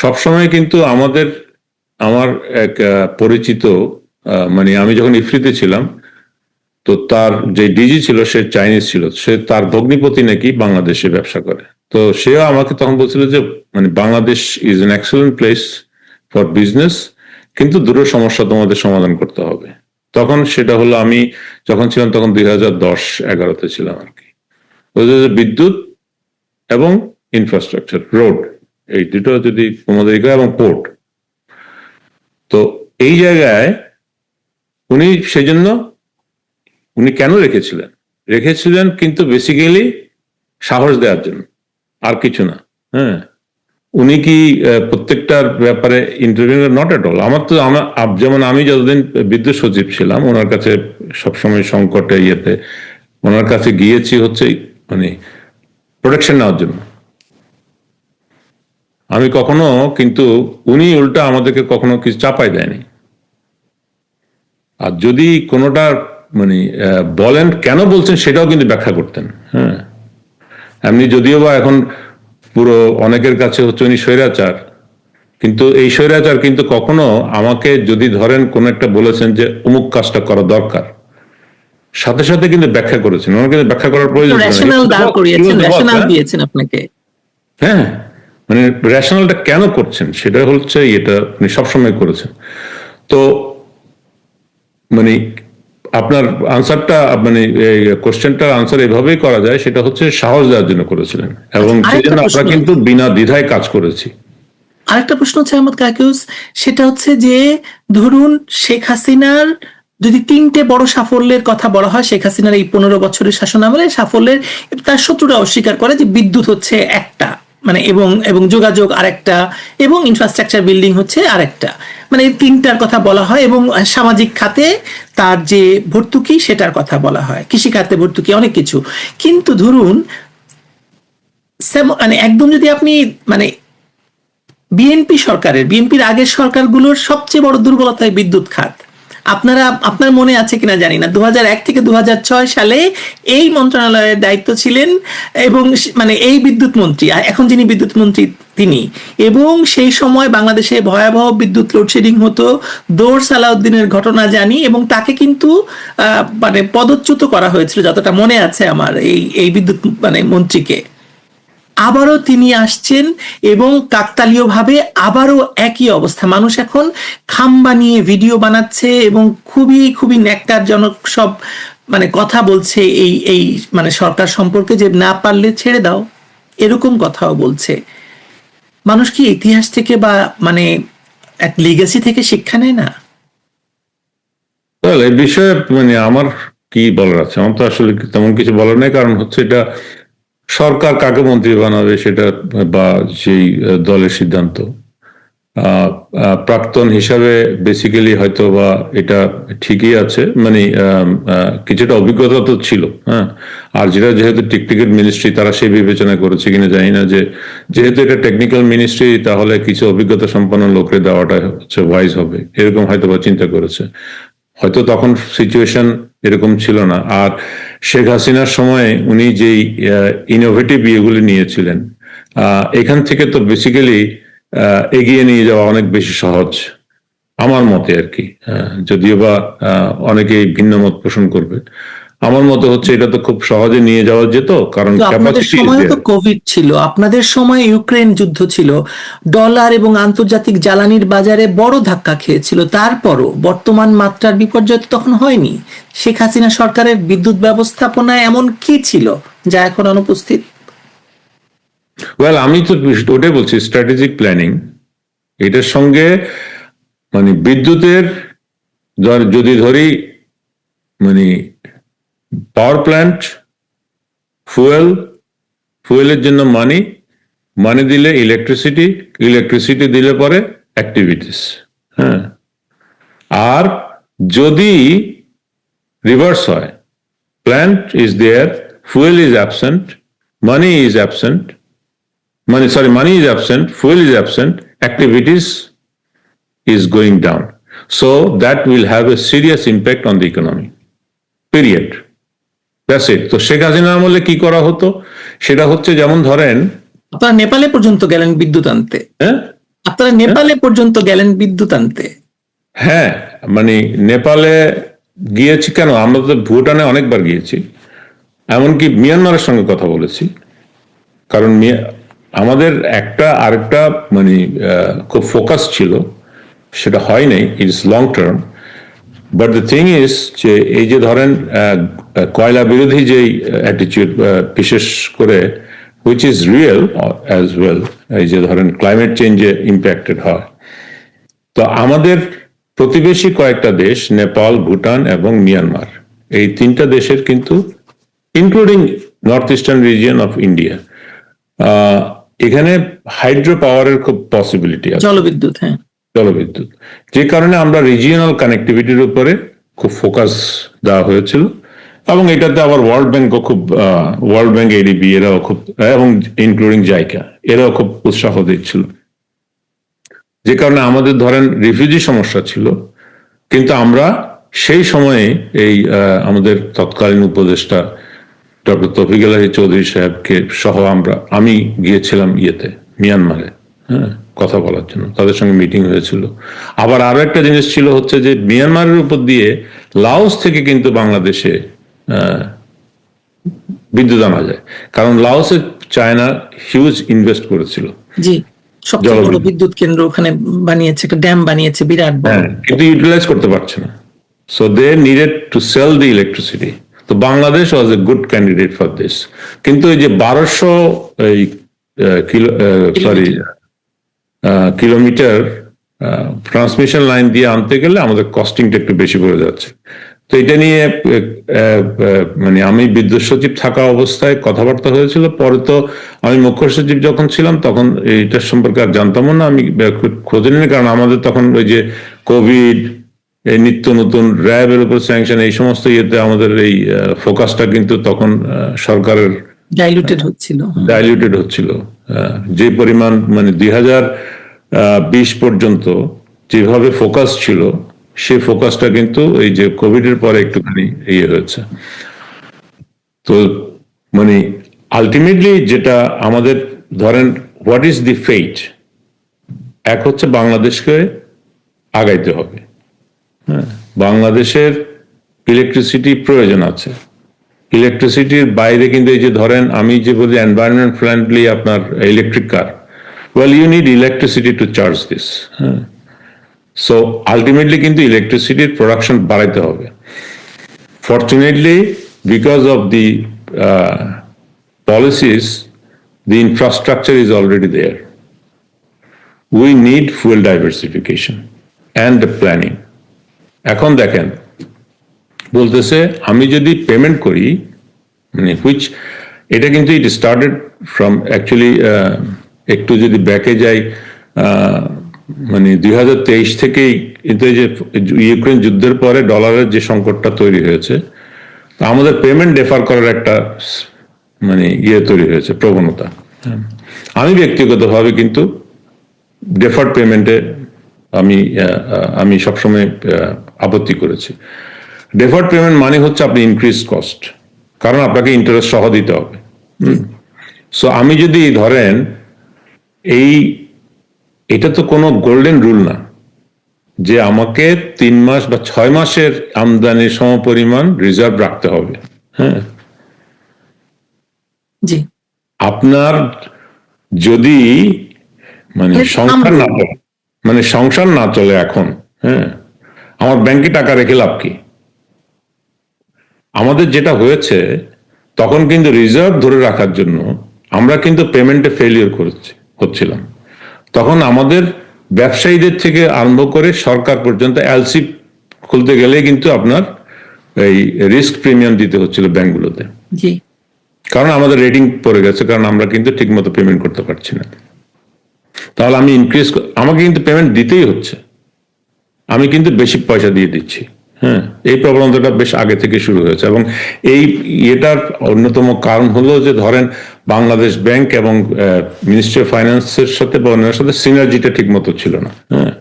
সবসময় কিন্তু আমার এক পরিচিত, মানে আমি যখন ইফরিতে ছিলাম, তো তার যে ডিজি ছিল সে চাইনিজ ছিল, সে তার ভগ্নিপতি নাকি বাংলাদেশে ব্যবসা করে। তো সেও আমাকে তখন বলছিল যে মানে Bangladesh is an excellent place for business, কিন্তু দুটো সমস্যা তোমাদের সমাধান করতে হবে। তখন সেটা হলো, আমি যখন ছিলাম তখন 2010-11-তে ছিলাম আর কি, বিদ্যুৎ এবং ইনফ্রাস্ট্রাকচার, রোড, এই দুটো যদি তোমাদের, এবং পোর্ট। তো এই জায়গায় উনি সেজন্য উনি কেন রেখেছিলেন কিন্তু বেসিক্যালি সাহস দেওয়ার জন্য, আর কিছু না। হ্যাঁ, উনি কি প্রত্যেকটার ব্যাপারে ইন্টারভিউ? Not at all. যেমন আমি যতদিন বিদ্যুৎ সচিব ছিলাম, ওনার কাছে সবসময় সংকটে ইয়েতে ওনার কাছে গিয়েছি হচ্ছে মানে প্রোটেকশন নেওয়ার জন্য। আমি কখনো, কিন্তু উনি উল্টা আমাদেরকে কখনো কিছু চাপাই দেয়নি। আর যদি কোনোটা মানে বলেন কেন বলছেন সেটাও কিন্তু ব্যাখ্যা করতেন। হ্যাঁ, এমনি যদিও বা এখন পুরো অনেকের কাছে হচ্ছে উনি স্বৈরাচার, কিন্তু এই স্বৈরাচার কিন্তু কখনো আমাকে যদি ধরেন কোন একটা বলেছেন যে অমুক কাজটা করা দরকার, সাথে সাথে কিন্তু ব্যাখ্যা করেছেন। ওনার কিন্তু ব্যাখ্যা করার প্রয়োজন আপনাকে। হ্যাঁ, মানে রেশনালটা কেন করছেন সেটা হচ্ছে এটা উনি সবসময় করেছেন। তো মানে আপনার আনসারটা, মানে কোশ্চেনটার আনসার এভাবেই করা যায়, সেটা হচ্ছে সাহস দেওয়ার জন্য করেছিলেন, এবং সেই জন্য আমরা কিন্তু বিনা দ্বিধায় কাজ করেছি। আরেকটা প্রশ্ন হচ্ছে আহমদ কায়কুস, সেটা হচ্ছে যে ধরুন শেখ হাসিনার যদি 3টে বড় সাফল্যের কথা বলা হয়, শেখ হাসিনার এই 15 বছরের শাসনামলে সাফল্যের, তার শত্রুরা অস্বীকার করে যে বিদ্যুৎ হচ্ছে একটা, মানে এবং যোগাযোগ আরেকটা, এবং ইনফ্রাস্ট্রাকচার বিল্ডিং হচ্ছে আরেকটা, মানে এই 3টার কথা বলা হয়। এবং সামাজিক খাতে তার যে ভর্তুকি সেটার কথা বলা হয়, কৃষি খাতে ভর্তুকি, অনেক কিছু। কিন্তু ধরুন মানে একদম যদি আপনি মানে বিএনপির আগের সরকারগুলোর সবচেয়ে বড় দুর্বলতা বিদ্যুৎ খাত। আপনার মনে আছে কিনা জানি না, 2001 থেকে 2006 সালে এই মন্ত্রণালয়ের দায়িত্ব ছিলেন এবং মানে এই বিদ্যুৎ মন্ত্রী, এখন যিনি বিদ্যুৎ মন্ত্রী তিনি, এবং সেই সময় বাংলাদেশে ভয়াবহ বিদ্যুৎ লোডশেডিং হতো। দৌড় সালাউদ্দিনের ঘটনা জানি, এবং তাকে কিন্তু মানে পদচ্যুত করা হয়েছিল যতটা মনে আছে আমার, এই বিদ্যুৎ মানে মন্ত্রীকে। আবারও তিনি আসছেন এবং কাকতালীয়ভাবে আবারও একই অবস্থা। মানুষ এখন খাম্বা নিয়ে ভিডিও বানাচ্ছে এবং খুবই খুবই ন্যাক্কারজনক সব মানে কথা বলছে এই মানে সরকার সম্পর্কে, যে না পারলে ছেড়ে দাও, এরকম কথাও বলছে। মানুষ কি ইতিহাস থেকে বা মানে এক লিগেসি থেকে শিক্ষা নেয় না? এই বিষয়ে মানে আমার কি বলার আছে, আমার তো আসলে তেমন কিছু বলার নেই। কারণ হচ্ছে এটা সরকার কাকে মন্ত্রী বানাবে সেটা বা সেই দলের সিদ্ধান্ত। প্রাক্তন হিসাবে বেসিক্যালি হয়তো বা এটা ঠিকই আছে, মানে কিছুটা অভিজ্ঞতা তো ছিল। হ্যাঁ, আর যেটা যেহেতু টেকনিক্যাল মিনিস্ট্রি, তারা সেই বিবেচনা করেছে কিনা জানি না, যে যেহেতু এটা টেকনিক্যাল মিনিস্ট্রি তাহলে কিছু অভিজ্ঞতা সম্পন্ন লোককে দেওয়াটা হচ্ছে ওয়াইজ হবে, এরকম হয়তো বা চিন্তা করেছে। হয়তো তখন সিচুয়েশন এরকম ছিল না। আর শেখ হাসিনার সময় উনি যেই ইনোভেটিভ ইয়েগুলি নিয়েছিলেন, এখান থেকে তো বেসিক্যালি এগিয়ে নিয়ে যাওয়া অনেক বেশি সহজ আমার মতে আর কি। যদিও বা অনেকেই ভিন্ন মত পোষণ করবে, আমার মতে হচ্ছে এটা তো খুব সহজে নিয়ে যাওয়া যেত, কারণ আপনাদের সময় তো কোভিড ছিল, আপনাদের সময় ইউক্রেন যুদ্ধ ছিল, ডলার এবং আন্তর্জাতিক জ্বালানির বাজারে বড় ধাক্কা খেয়েছিল। তারপরও বর্তমান মাত্রার বিপর্যয় তো তখন হয়নি। শেখ হাসিনা সরকারের বিদ্যুৎ ব্যবস্থাপনায় এমন কি ছিল যা এখন অনুপস্থিত? আমি তো ওটাই বলছি, স্ট্র্যাটেজিক প্ল্যানিং। এটার সঙ্গে মানে বিদ্যুতের যদি ধরি, মানে পাওয়ার প্ল্যান্ট, ফুয়েলের জন্য মানি দিলে ইলেকট্রিসিটি দিলে পরে অ্যাক্টিভিটিস। হ্যাঁ, আর যদি রিভার্স হয়, plant is there, fuel is absent, money is absent, money is absent, fuel is absent, activities is going down. So that will have a serious impact on the economy. Period. That's it. তো শেখ হাসিনার আমলে কি করা হতো সেটা হচ্ছে, যেমন ধরেন, আপনারা নেপালে পর্যন্ত গেলেন বিদ্যুৎ আনতে। হ্যাঁ আপনারা নেপালে পর্যন্ত গেলেন বিদ্যুৎ আনতে। হ্যাঁ, মানে নেপালে গিয়েছি কেন, আমরা তো ভুটানে অনেকবার গিয়েছি, এমনকি মিয়ানমারের সঙ্গে কথা বলেছি। কারণ আমাদের আরেকটা মানে খুব ফোকাস ছিল, সেটা হয় নাই, it's long term. But the thing is যে এই যে ধরেন কয়লা বিরোধী যেই অ্যাটিটিউড, বিশেষ করে which is real as well, এই যে ধরেন ক্লাইমেট চেঞ্জে ইম্প্যাক্টেড হয়। তো আমাদের প্রতিবেশী কয়েকটা দেশ, নেপাল, ভুটান এবং মিয়ানমার, এই তিনটা দেশের কিন্তু, including north eastern region of India, এখানে হাইড্রো পাওয়ারের খুব পসিবিলিটি আছে, জলবিদ্যুৎ। হ্যাঁ, জলবিদ্যুৎ। যে কারণে আমরা রিজিয়নাল কানেক্টিভিটির উপরে খুব ফোকাস দেওয়া হয়েছিল, এবং এটাতে আবার ওয়ার্ল্ড ব্যাংক, এডিবি এরাও খুব, এবং ইনক্লুডিং জাইকা, এরাও খুব উৎসাহ দিচ্ছিল। যে কারণে আমাদের ধরেন রিফিউজি সমস্যা ছিল, কিন্তু আমরা সেই সময়ে এই আমাদের তৎকালীন উপদেষ্টা ডক্টর তৌফিক আলাহি চৌধুরী সাহেবকে সহ আমি গিয়েছিলাম মিয়ানমারে, হ্যাঁ, কথা বলার জন্য। তাদের সঙ্গে মিটিং হয়েছিল। আবার আরো একটা জিনিস ছিল হচ্ছে যে মিয়ানমারের উপর দিয়ে লাওস থেকে কিন্তু বাংলাদেশে বিদ্যুৎ আনা যায়, কারণ লাওসে চায়না হিউজ ইনভেস্ট করেছিল। জি, সবচেয়ে বড় বিদ্যুৎ কেন্দ্র ওখানে বানিয়েছে, একটা ড্যাম বানিয়েছে বিরাট বড়, কিন্তু ইউটিলাইজ করতে পারছে না। So they needed to sell the electricity. তো Bangladesh was a good candidate for this. কিন্তু এই যে 1200 কিলোমিটার ট্রান্সমিশন লাইন দিয়ে আনতে গেলে আমাদের কস্টিংটা একটু বেশি পড়ে যাচ্ছে। তো এটা নিয়ে মানে আমি বিদ্যুৎ সচিব থাকা অবস্থায় কথাবার্তা হয়েছিল। পরে তো আমি মুখ্য সচিব যখন ছিলাম তখন এইটার সম্পর্কে আর জানতামও না, আমি খোঁজ নিই, কারণ আমাদের তখন ওই যে কোভিড, এই নিত্য নতুন র্যাবের উপর স্যাংশন, এই সমস্ত ইয়েতে আমাদের এই ফোকাসটা কিন্তু তখন সরকারের ডাইলিউটেড হচ্ছিল। যে পরিমাণ মানে 2020 পর্যন্ত যেভাবে ফোকাস ছিল, সেই ফোকাসটা কিন্তু এই যে কোভিড এর পরে একটুখানি ইয়ে হয়েছে। তো মানে আলটিমেটলি যেটা আমাদের ধরেন, হোয়াট ইজ দি ফেট, এক হচ্ছে বাংলাদেশকে আগাইতে হবে। হ্যাঁ, বাংলাদেশের ইলেকট্রিসিটি প্রয়োজন আছে। ইলেকট্রিসিটির বাইরে কিন্তু এই যে ধরেন আমি যে বলি এনভায়রনমেন্ট ফ্রেন্ডলি আপনার electric car, well you need electricity to charge this. হ্যাঁ, সো আলটিমেটলি কিন্তু ইলেকট্রিসিটির প্রোডাকশন বাড়াইতে হবে। Fortunately because of the policies, the infrastructure is already there. We need fuel diversification and the planning. এখন দেখেন, বলতেছে আমি যদি পেমেন্ট করি, মানে হুইচ, এটা কিন্তু ইট স্টার্টেড ফ্রম অ্যাকচুয়ালি, একটু যদি ব্যাকে যাই, মানে 2023 থেকেই কিন্তু এই যে ইউক্রেন যুদ্ধের পরে ডলারের যে সংকটটা তৈরি হয়েছে, আমাদের পেমেন্ট ডেফার করার একটা মানে তৈরি হয়েছে, প্রবণতা। আমি ব্যক্তিগতভাবে কিন্তু ডেফার্ড পেমেন্টে আমি সবসময় আপত্তি করেছি। ডেফার্ড পেমেন্ট মানে হচ্ছে আপনি ইনক্রিজ কস্ট, কারণ আপনাকে ইন্টারেস্ট সহ দিতে হবে। সো আমি যদি ধরেন এটা তো কোনো গোল্ডেন রুল না যে আমাকে 3 মাস বা 6 মাসের আমদানির সমপরিমাণ রিজার্ভ রাখতে হবে। হ্যাঁ, জি, আপনার যদি মানে সংসার না চলে এখন, হ্যাঁ, আমার ব্যাংকে টাকা রেখে লাভ কি? আমাদের যেটা হয়েছে, তখন কিন্তু রিজার্ভ ধরে রাখার জন্য আমরা কিন্তু পেমেন্টে ফেলিওর হচ্ছিলাম। তখন আমাদের ব্যবসায়ীদের থেকে আরম্ভ করে সরকার পর্যন্ত এলসি খুলতে গেলে কিন্তু আপনার এই রিস্ক প্রিমিয়াম দিতে হচ্ছিল ব্যাংকগুলোতে, কারণ আমাদের রেটিং পড়ে গেছে, কারণ আমরা কিন্তু ঠিক মতো পেমেন্ট করতে পারছি না। তাহলে আমাকে কিন্তু পেমেন্ট দিতেই হচ্ছে, আমি কিন্তু বেশি পয়সা দিয়ে দিচ্ছি। হ্যাঁ, এই প্রবণতাটা বেশ আগে থেকে শুরু হয়েছে এবং এটার অন্যতম কারণ হলো যে ধরেন বাংলাদেশ ব্যাংক এবং মিনিস্ট্রি অফ ফাইন্যান্সের সাথে বা অন্যের সাথে সিনার্জিটা ঠিক মতো ছিল না, হ্যাঁ,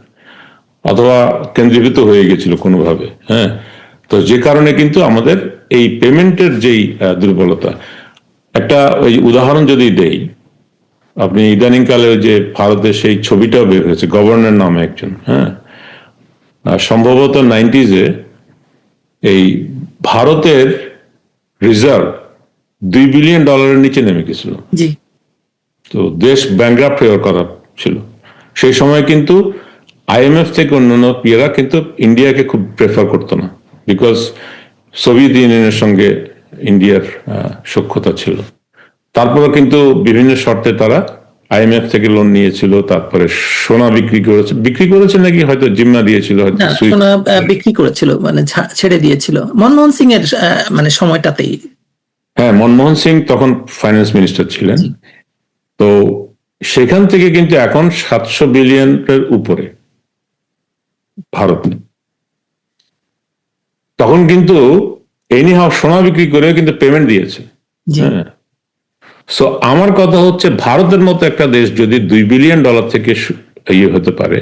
অথবা কেন্দ্রীভূত হয়ে গেছিল কোনোভাবে, হ্যাঁ। তো যে কারণে কিন্তু আমাদের এই পেমেন্টের যেই দুর্বলতা, একটা ওই উদাহরণ যদি দেই, আপনি ইদানিংকালে যে ভারতের সেই ছবিটাও বের হয়েছে গভর্নর নামে একজন, হ্যাঁ, সম্ভবত 90s এই ভারতের রিজার্ভ $2 বিলিয়ন নিচে নেমে গেছিল। জি। তো দেশ ব্যাংক্রাফ্ট হওয়ার কথা ছিল সেই সময়, কিন্তু আইএমএফ থেকে অন্যান্য ইয়েরা কিন্তু ইন্ডিয়াকে খুব প্রেফার করতো না, বিকজ সোভিয়েত ইউনিয়নের সঙ্গে ইন্ডিয়ার সখ্যতা ছিল। তারপরে কিন্তু বিভিন্ন শর্তে তারা আইএমএফ থেকে লোন নিয়েছিল, তারপরে সোনা বিক্রি করেছে নাকি হয়তো জিম্মা দিয়েছিল, হয়তো না, সোনা বিক্রি করেছিল, মানে ছেড়ে দিয়েছিল মনমোহন সিং এর মানে সময়টাতেই। হ্যাঁ, মনমোহন সিং তখন ফাইন্যান্স মিনিস্টার ছিলেন। তো সেখান থেকে কিন্তু এখন 700 বিলিয়নের উপরে ভারত। তখন কিন্তু এনিহাও সোনা বিক্রি করে কিন্তু পেমেন্ট দিয়েছে। হ্যাঁ, সো আমার কথা হচ্ছে ভারতের মতো একটা দেশ যদি $2 বিলিয়ন থেকে ইয়ে হতে পারে,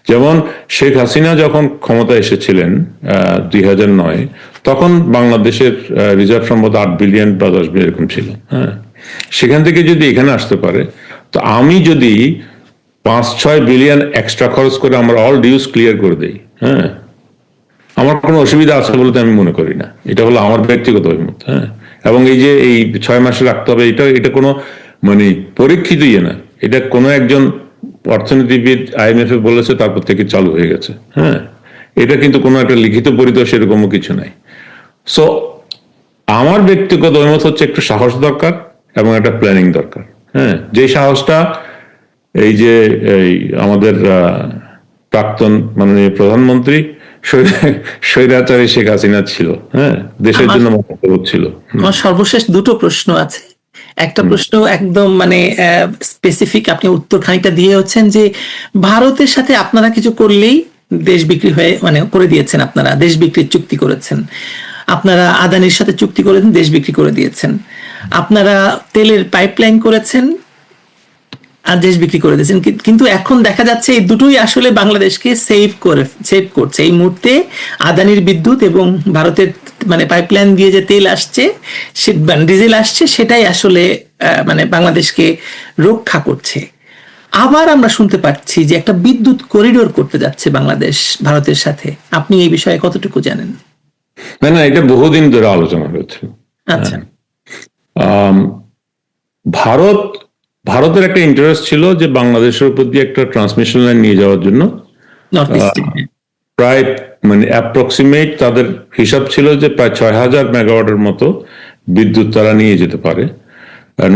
যেমন শেখ হাসিনা যখন ক্ষমতা এসেছিলেন 2009, তখন বাংলাদেশের রিজার্ভ সম্ভবত $8 বিলিয়ন বা $10 বিলিয়ন এরকম ছিল, হ্যাঁ। সেখান থেকে যদি এখানে আসতে পারে, তো আমি যদি 5-6 বিলিয়ন এক্সট্রা খরচ করে আমরা অল ডিউস ক্লিয়ার করে দেই, হ্যাঁ, আমার কোনো অসুবিধা আছে বলতে আমি মনে করি না। এটা হলো আমার ব্যক্তিগত অভিমত, হ্যাঁ। এবং এই যে এই 6 মাসে রাখতে হবে, এটা কোনো মানে পরীক্ষিত ইয়ে না, এটা কোনো একজন অর্থনীতিবিদ আইএমএফ এ বলেছে, তারপর থেকে চালু হয়ে গেছে, হ্যাঁ। এটা কিন্তু কোনো একটা লিখিত পরিতোষ এরকমও কিছু নাই। সো আমার ব্যক্তিগত অভিমত হচ্ছে একটু সাহস দরকার এবং একটা প্ল্যানিং দরকার, হ্যাঁ। যে সাহসটা এই যে এই আমাদের প্রাক্তন মাননীয় প্রধানমন্ত্রী স্বৈরাচারী শেখ হাসিনা ছিল, হ্যাঁ, দেশের জন্য মহত্ববোধ ছিল। আমার সর্বশেষ দুটো প্রশ্ন আছে। একটা প্রশ্ন একদম মানে স্পেসিফিক, আপনি উত্তর খানিকটা দিয়ে হচ্ছেন যে ভারতের সাথে আপনারা কিছু করলেই দেশ বিক্রি হয়ে মানে করে দিয়েছেন, আপনারা দেশ বিক্রির চুক্তি করেছেন, আপনারা আদানির সাথে চুক্তি করেছেন, দেশ বিক্রি করে দিয়েছেন, আপনারা তেলের পাইপলাইন করেছেন আর দেশ বিক্রি করে দিয়েছেন। কিন্তু এখন দেখা যাচ্ছে এই দুটোই আসলে বাংলাদেশকে সেভ করছে এই মুহূর্তে। আদানির বিদ্যুৎ এবং ভারতের মানে পাইপলাইন দিয়ে যে তেল আসছে, ডিজেল আসছে, সেটাই আসলে মানে বাংলাদেশকে রক্ষা করছে। আবার আমরা শুনতে পাচ্ছি যে একটা বিদ্যুৎ করিডোর করতে যাচ্ছে বাংলাদেশ ভারতের সাথে। আপনি এই বিষয়ে কতটুকু জানেন? না, এটা বহুদিন ধরে আলোচনা হয়েছে। আচ্ছা। ভারতের একটা ইন্টারেস্ট ছিল যে বাংলাদেশের উপর দিয়ে একটা ট্রান্সমিশন লাইন নিয়ে যাওয়ার জন্য। প্রায় মানে অ্যাপ্রক্সিমেট তাদের হিসাব ছিল যে প্রায় 6000 মেগাওয়াটের মতো বিদ্যুৎ তারা নিয়ে যেতে পারে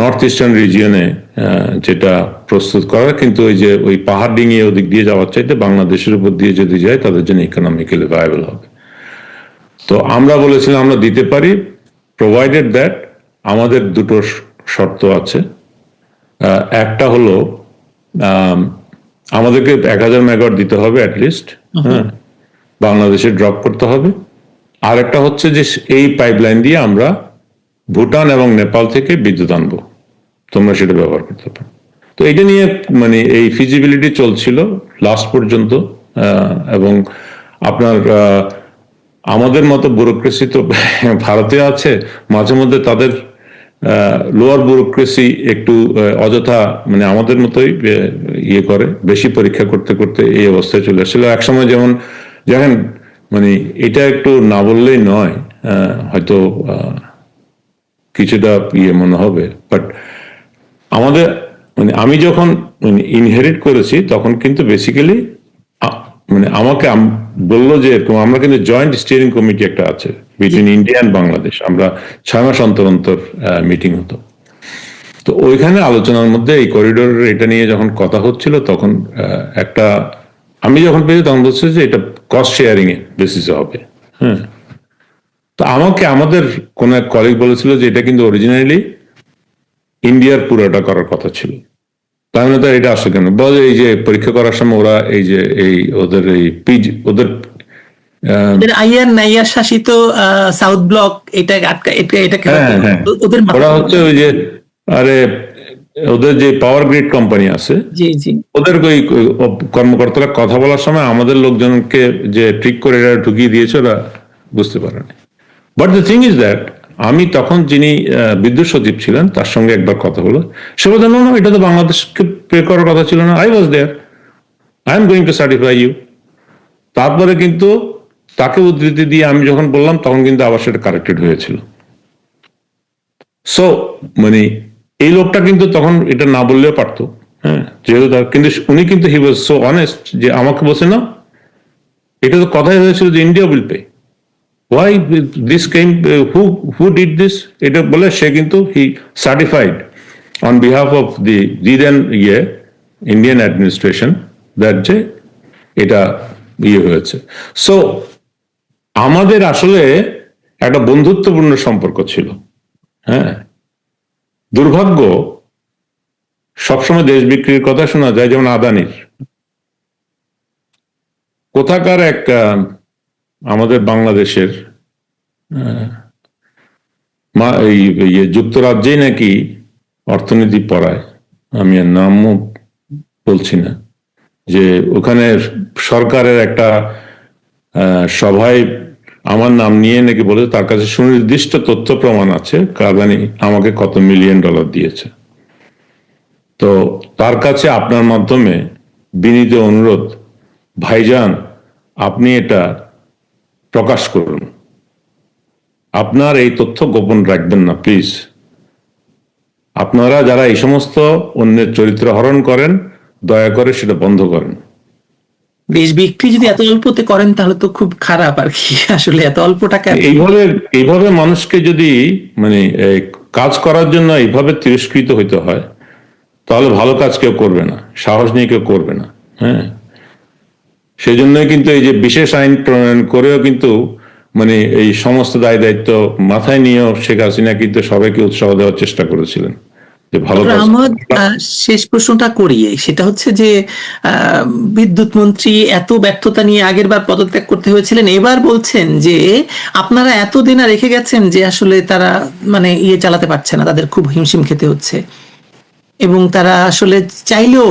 নর্থ ইস্টার্ন রিজিয়নে, যেটা প্রস্তুত করার। কিন্তু ওই পাহাড় ডিঙিয়ে ওদিক দিয়ে যাওয়ার চাইতে বাংলাদেশের উপর দিয়ে যদি যায় তাদের জন্য ইকোনমিক্যালি ভায়াবল হবে। তো আমরা বলেছিলাম আমরা দিতে পারি, প্রোভাইডেড দ্যাট আমাদের দুটো শর্ত আছে। একটা হলো আমাদেরকে 1000 মেগাওয়াট দিতে হবে অ্যাটলিস্ট, হ্যাঁ, বাংলাদেশে ড্রপ করতে হবে। আর একটা হচ্ছে যে এই পাইপলাইন দিয়ে আমরা ভুটান এবং নেপাল থেকে বিদ্যুৎ আনবো, তোমরা সেটা ব্যবহার করতে পারো। তো এটা নিয়ে মানে এই ফিজিবিলিটি চলছিল লাস্ট পর্যন্ত। এবং আপনার আমাদের মতো ব্যুরোক্রেসি তো ভারতে আছে, মাঝে মধ্যে তাদের লোয়ার ব্যুরোক্রেসি একটু অযথা মানে আমাদের মতোই ইয়ে করে, বেশি পরীক্ষা করতে করতে এই অবস্থায় চলে আসছিল। একসময় যেমন দেখেন মানে এটা একটু না বললেই নয়, হয়তো কিছুটা ইয়ে মনে হবে, বাট আমাদের মানে আমি যখন ইনহেরিট করেছি তখন কিন্তু বেসিক্যালি মানে আমাকে বললো যে এরকম আমরা কিন্তু জয়েন্ট স্টিয়ারিং কমিটি একটা আছে বিটুইন ইন্ডিয়া এন্ড বাংলাদেশ, আমরা 6 মাস অন্তর অন্তর মিটিং হতো। তো ওইখানে আলোচনার মধ্যে এই করিডোরের এটা নিয়ে যখন কথা হচ্ছিল তখন একটা আমি যখন পেয়েছি তখন বলছে যে এটা কস্ট শেয়ারিং এ বেসিসে হবে, হ্যাঁ। তো আমাদের কোন এক কলিগ বলেছিল যে এটা কিন্তু অরিজিনালি ইন্ডিয়ার পুরোটা করার কথা ছিল, তাই না? এটা আসে কেন বলে এই যে পরীক্ষা করার সময় ওরা এই যে ওদের আইয়ার নাইয়ার শাসিত সাউথ ব্লক এটা ওদের ওরা হচ্ছে ওই যে ওদের যে পাওয়ার গ্রিড কোম্পানি আছে, জি জি, ওদের ওই কর্মকর্তারা কথা বলার সময় আমাদের লোকজনকে যে ট্রিক করে এরা ঢুকিয়ে দিয়েছে, ওরা বুঝতে পারে না। But the thing is that আমি তখন যিনি বিদ্যুৎ সচিব ছিলেন তার সঙ্গে একবার কথা হলো, সে বলতে না, এটা তো বাংলাদেশকে পে করার কথা ছিল না, I was there, I am going to certify you. তারপরে কিন্তু তাকে উদ্ধৃতি দিয়ে আমি যখন বললাম তখন কিন্তু আবার সেটা কারেক্টেড হয়েছিল। সো মানে এই লোকটা কিন্তু তখন এটা না বললেও পারতো, হ্যাঁ, যেহেতু তার, কিন্তু উনি কিন্তু হি ওয়াজ সো অনেস্ট যে আমাকে বলছে না, এটা তো কথাই হয়েছিল যে India will pay, why this came, who did this, এটা বলে সে কিন্তু হি certified on behalf of the then Indian administration that যে এটা হয়েছে। সো আমাদের আসলে একটা বন্ধুত্বপূর্ণ সম্পর্ক ছিল, হ্যাঁ। দুর্ভাগ্য সবসময় দেশ বিক্রির কথা শোনা যায়, যেমন আদানির। কোথাকার এক আমাদের বাংলাদেশের যুক্তরাজ্যেই নাকি অর্থনীতি পড়ায়, আমি আর নামও বলছি না, যে ওখানে সরকারের একটা সভায় আমার নাম নিয়ে নাকি বলে তার কাছে সুনির্দিষ্ট তথ্য প্রমাণ আছে আদানি আমাকে কত $1 মিলিয়ন দিয়েছে। তো তার কাছে আপনার মাধ্যমে বিনীত অনুরোধ, ভাইজান আপনি এটা প্রকাশ করুন, আপনার এই তথ্য গোপন রাখবেন না প্লিজ। আপনারা যারা এই সমস্ত অন্যের চরিত্র হরণ করেন, দয়া করে সেটা বন্ধ করেন। দেশ বিক্রি যদি এত অল্পতে করেন তাহলে তো খুব খারাপ আর কি, আসলে এত অল্প টাকা। এইভাবে মানুষকে যদি মানে কাজ করার জন্য এইভাবে তিরস্কৃত হইতে হয়, তাহলে ভালো কাজ কেউ করবে না, সাহস নিয়ে কেউ করবে না, হ্যাঁ। সেই জন্যই কিন্তু এই যে বিশেষ আইন প্রণয়ন করেও কিন্তু মানে এই সমস্ত দায় দায়িত্ব মাথায় নিয়েও শেখ হাসিনা কিন্তু সবাইকে উৎসাহ দেওয়ার চেষ্টা করেছিলেন যে ভালো। শেষ প্রশ্নটা করি, সেটা হচ্ছে যে বিদ্যুৎ মন্ত্রী এত ব্যর্থতা নিয়ে আগের বার পদত্যাগ করতে হয়েছিলেন, এবার বলছেন যে আপনারা এতদিন রেখে গেছেন যে আসলে তারা মানে চালাতে পারছে না, তাদের খুব হিমশিম খেতে হচ্ছে, এবং তারা আসলে চাইলেও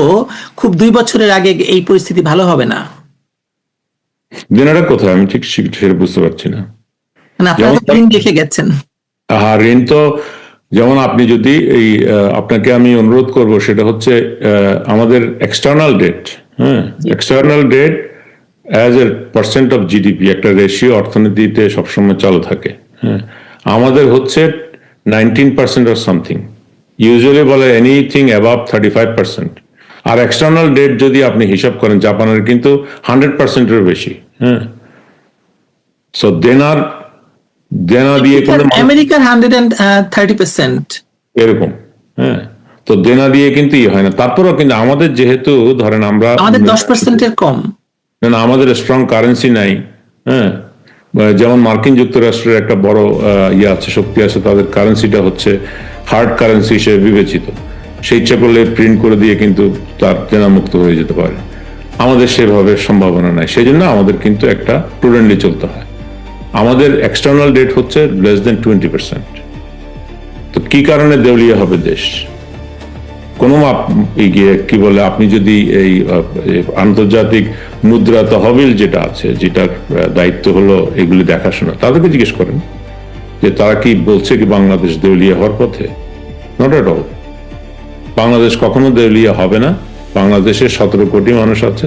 খুব 2 বছরের আগে এই পরিস্থিতি ভালো হবে না। দিনাটা কোথায় আমি ঠিক সেটা বুঝতে পারছি না। মানে আপনারা তো ঋণ রেখে গেছেন। হ্যাঁ, ঋণ তো, যেমন আপনি যদি এই আপনাকে আমি অনুরোধ করব, সেটা হচ্ছে আমাদের এক্সটার্নাল ডেট, হ্যাঁ, external date as a % of GDP একটা রেশিও অর্থনীতিতে সবসময় চালু থাকে, হ্যাঁ। আমাদের হচ্ছে 19% অর সামথিং, ইউজুয়ালি বলে এনিথিং অ্যাবাভ 35%। আর এক্সটার্নাল ডেট যদি আপনি হিসাব করেন, জাপানের কিন্তু 100%-এর বেশি, হ্যাঁ। সো দেনা দিয়ে আমেরিকার 130% এরকম, হ্যাঁ। তো দেনা দিয়ে কিন্তু হয় না। তারপরেও কিন্তু আমাদের যেহেতু ধরেন আমাদের 10%-এর কম, না, আমাদের স্ট্রং কারেন্সি নাই, হ্যাঁ। যেমন মার্কিন যুক্তরাষ্ট্রের একটা বড় আছে, শক্তি আছে, তাদের কারেন্সিটা হচ্ছে হার্ড কারেন্সি হিসেবে বিবেচিত, সে ইচ্ছা করলে প্রিন্ট করে দিয়ে কিন্তু তার দেনা মুক্ত হয়ে যেতে পারে। আমাদের সেভাবে সম্ভাবনা নাই, সেই জন্য আমাদের কিন্তু একটা প্রুডেন্টলি চলতে হয়। আমাদের এক্সটার্নাল ডেট হচ্ছে লেস দেন 20%। তো কি কারণে দেউলিয়া হবে দেশ? কোনো কি বলে, আপনি যদি এই আন্তর্জাতিক মুদ্রা তহবিল যেটা আছে, যেটার দায়িত্ব হলো এগুলি দেখাশোনা, তাদেরকে জিজ্ঞেস করেন যে তারা কি বলছে কি বাংলাদেশ দেউলিয়া হওয়ার পথে? Not at all. বাংলাদেশ কখনো দেউলিয়া হবে না। বাংলাদেশের 17 কোটি মানুষ আছে,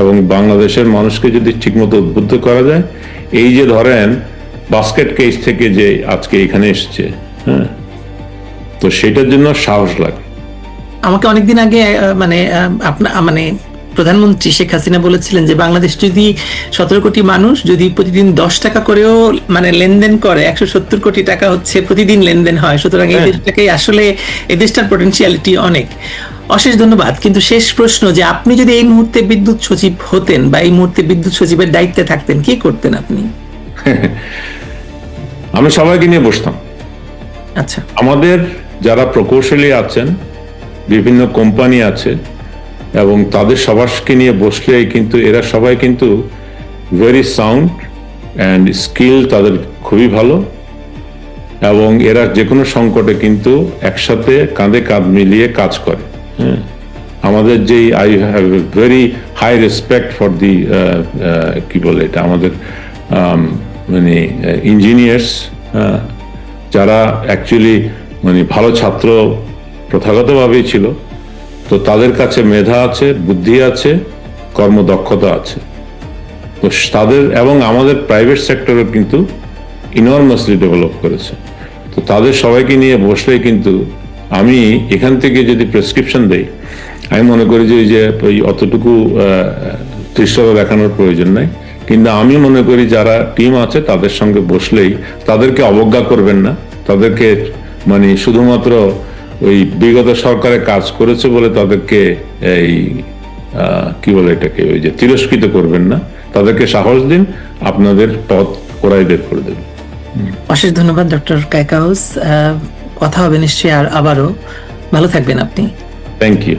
এবং বাংলাদেশের মানুষকে যদি ঠিকমতো উদ্বুদ্ধ করা যায়, এই যে ধরেন বাস্কেট কেস থেকে যে আজকে এখানে এসছে, হ্যাঁ, তো সেটার জন্য সাহস লাগে। আমাকে অনেকদিন আগে মানে প্রধানমন্ত্রী শেখ হাসিনা বলেছিলেন যে বাংলাদেশ যদি 17 কোটি মানুষ যদি প্রতিদিন 10 টাকা করেও মানে লেনদেন করে, 170 কোটি টাকা হচ্ছে প্রতিদিন লেনদেন হয়। সুতরাং এই দেশটাকে আসলে এই দেশটার পটেনশিয়ালিটি অনেক। অশেষ ধন্যবাদ। কিন্তু শেষ প্রশ্ন, যে আপনি যদি এই মুহূর্তে বিদ্যুৎ সচিব হতেন বা এই মুহূর্তে বিদ্যুৎ সচিবের দায়িত্বে থাকতেন, কি করতেন আপনি? আমি সবাইকে নিয়ে বসতাম। আচ্ছা, আমাদের যারা প্রকৌশলী আছেন, বিভিন্ন কোম্পানি আছে, এবং তাদের সবাইকে নিয়ে বসলে কিন্তু এরা সবাই কিন্তু ভেরি সাউন্ড অ্যান্ড স্কিল তাদের খুবই ভালো, এবং এরা যে কোনো সংকটে কিন্তু একসাথে কাঁধে কাঁধ মিলিয়ে কাজ করে। হ্যাঁ, আমাদের যেই I have a very high respect for the কি বলে এটা আমাদের মানে ইঞ্জিনিয়ার্স যারা অ্যাকচুয়ালি মানে ভালো ছাত্র প্রথাগতভাবেই ছিল, তো তাদের কাছে মেধা আছে, বুদ্ধি আছে, কর্মদক্ষতা আছে। তো তাদের এবং আমাদের প্রাইভেট সেক্টরও কিন্তু ইনর্মাসলি ডেভেলপ করেছে। তো তাদের সবাইকে নিয়ে বসলেই কিন্তু আমি এখান থেকে যদি প্রেসক্রিপশন দেই, আমি মনে করি যে ওই যে ওই অতটুকু দৃশ্যতা দেখানোর প্রয়োজন নাই। কিন্তু আমি মনে করি যারা টিম আছে তাদের সঙ্গে বসলেই তাদেরকে অবজ্ঞা করবেন না, তাদেরকে মানে শুধুমাত্র ওই বিগত সরকারে কাজ করেছে বলে তাদেরকে এই কি বলে এটাকে ওই যে তিরস্কৃত করবেন না, তাদেরকে সাহস দিন, আপনাদের পথ ওরাই বের করে দেবে। অশেষ ধন্যবাদ ডক্টর কায়কাউস। কথা হবে নিশ্চয়ই আর আবারও। ভালো থাকবেন আপনি। Thank you.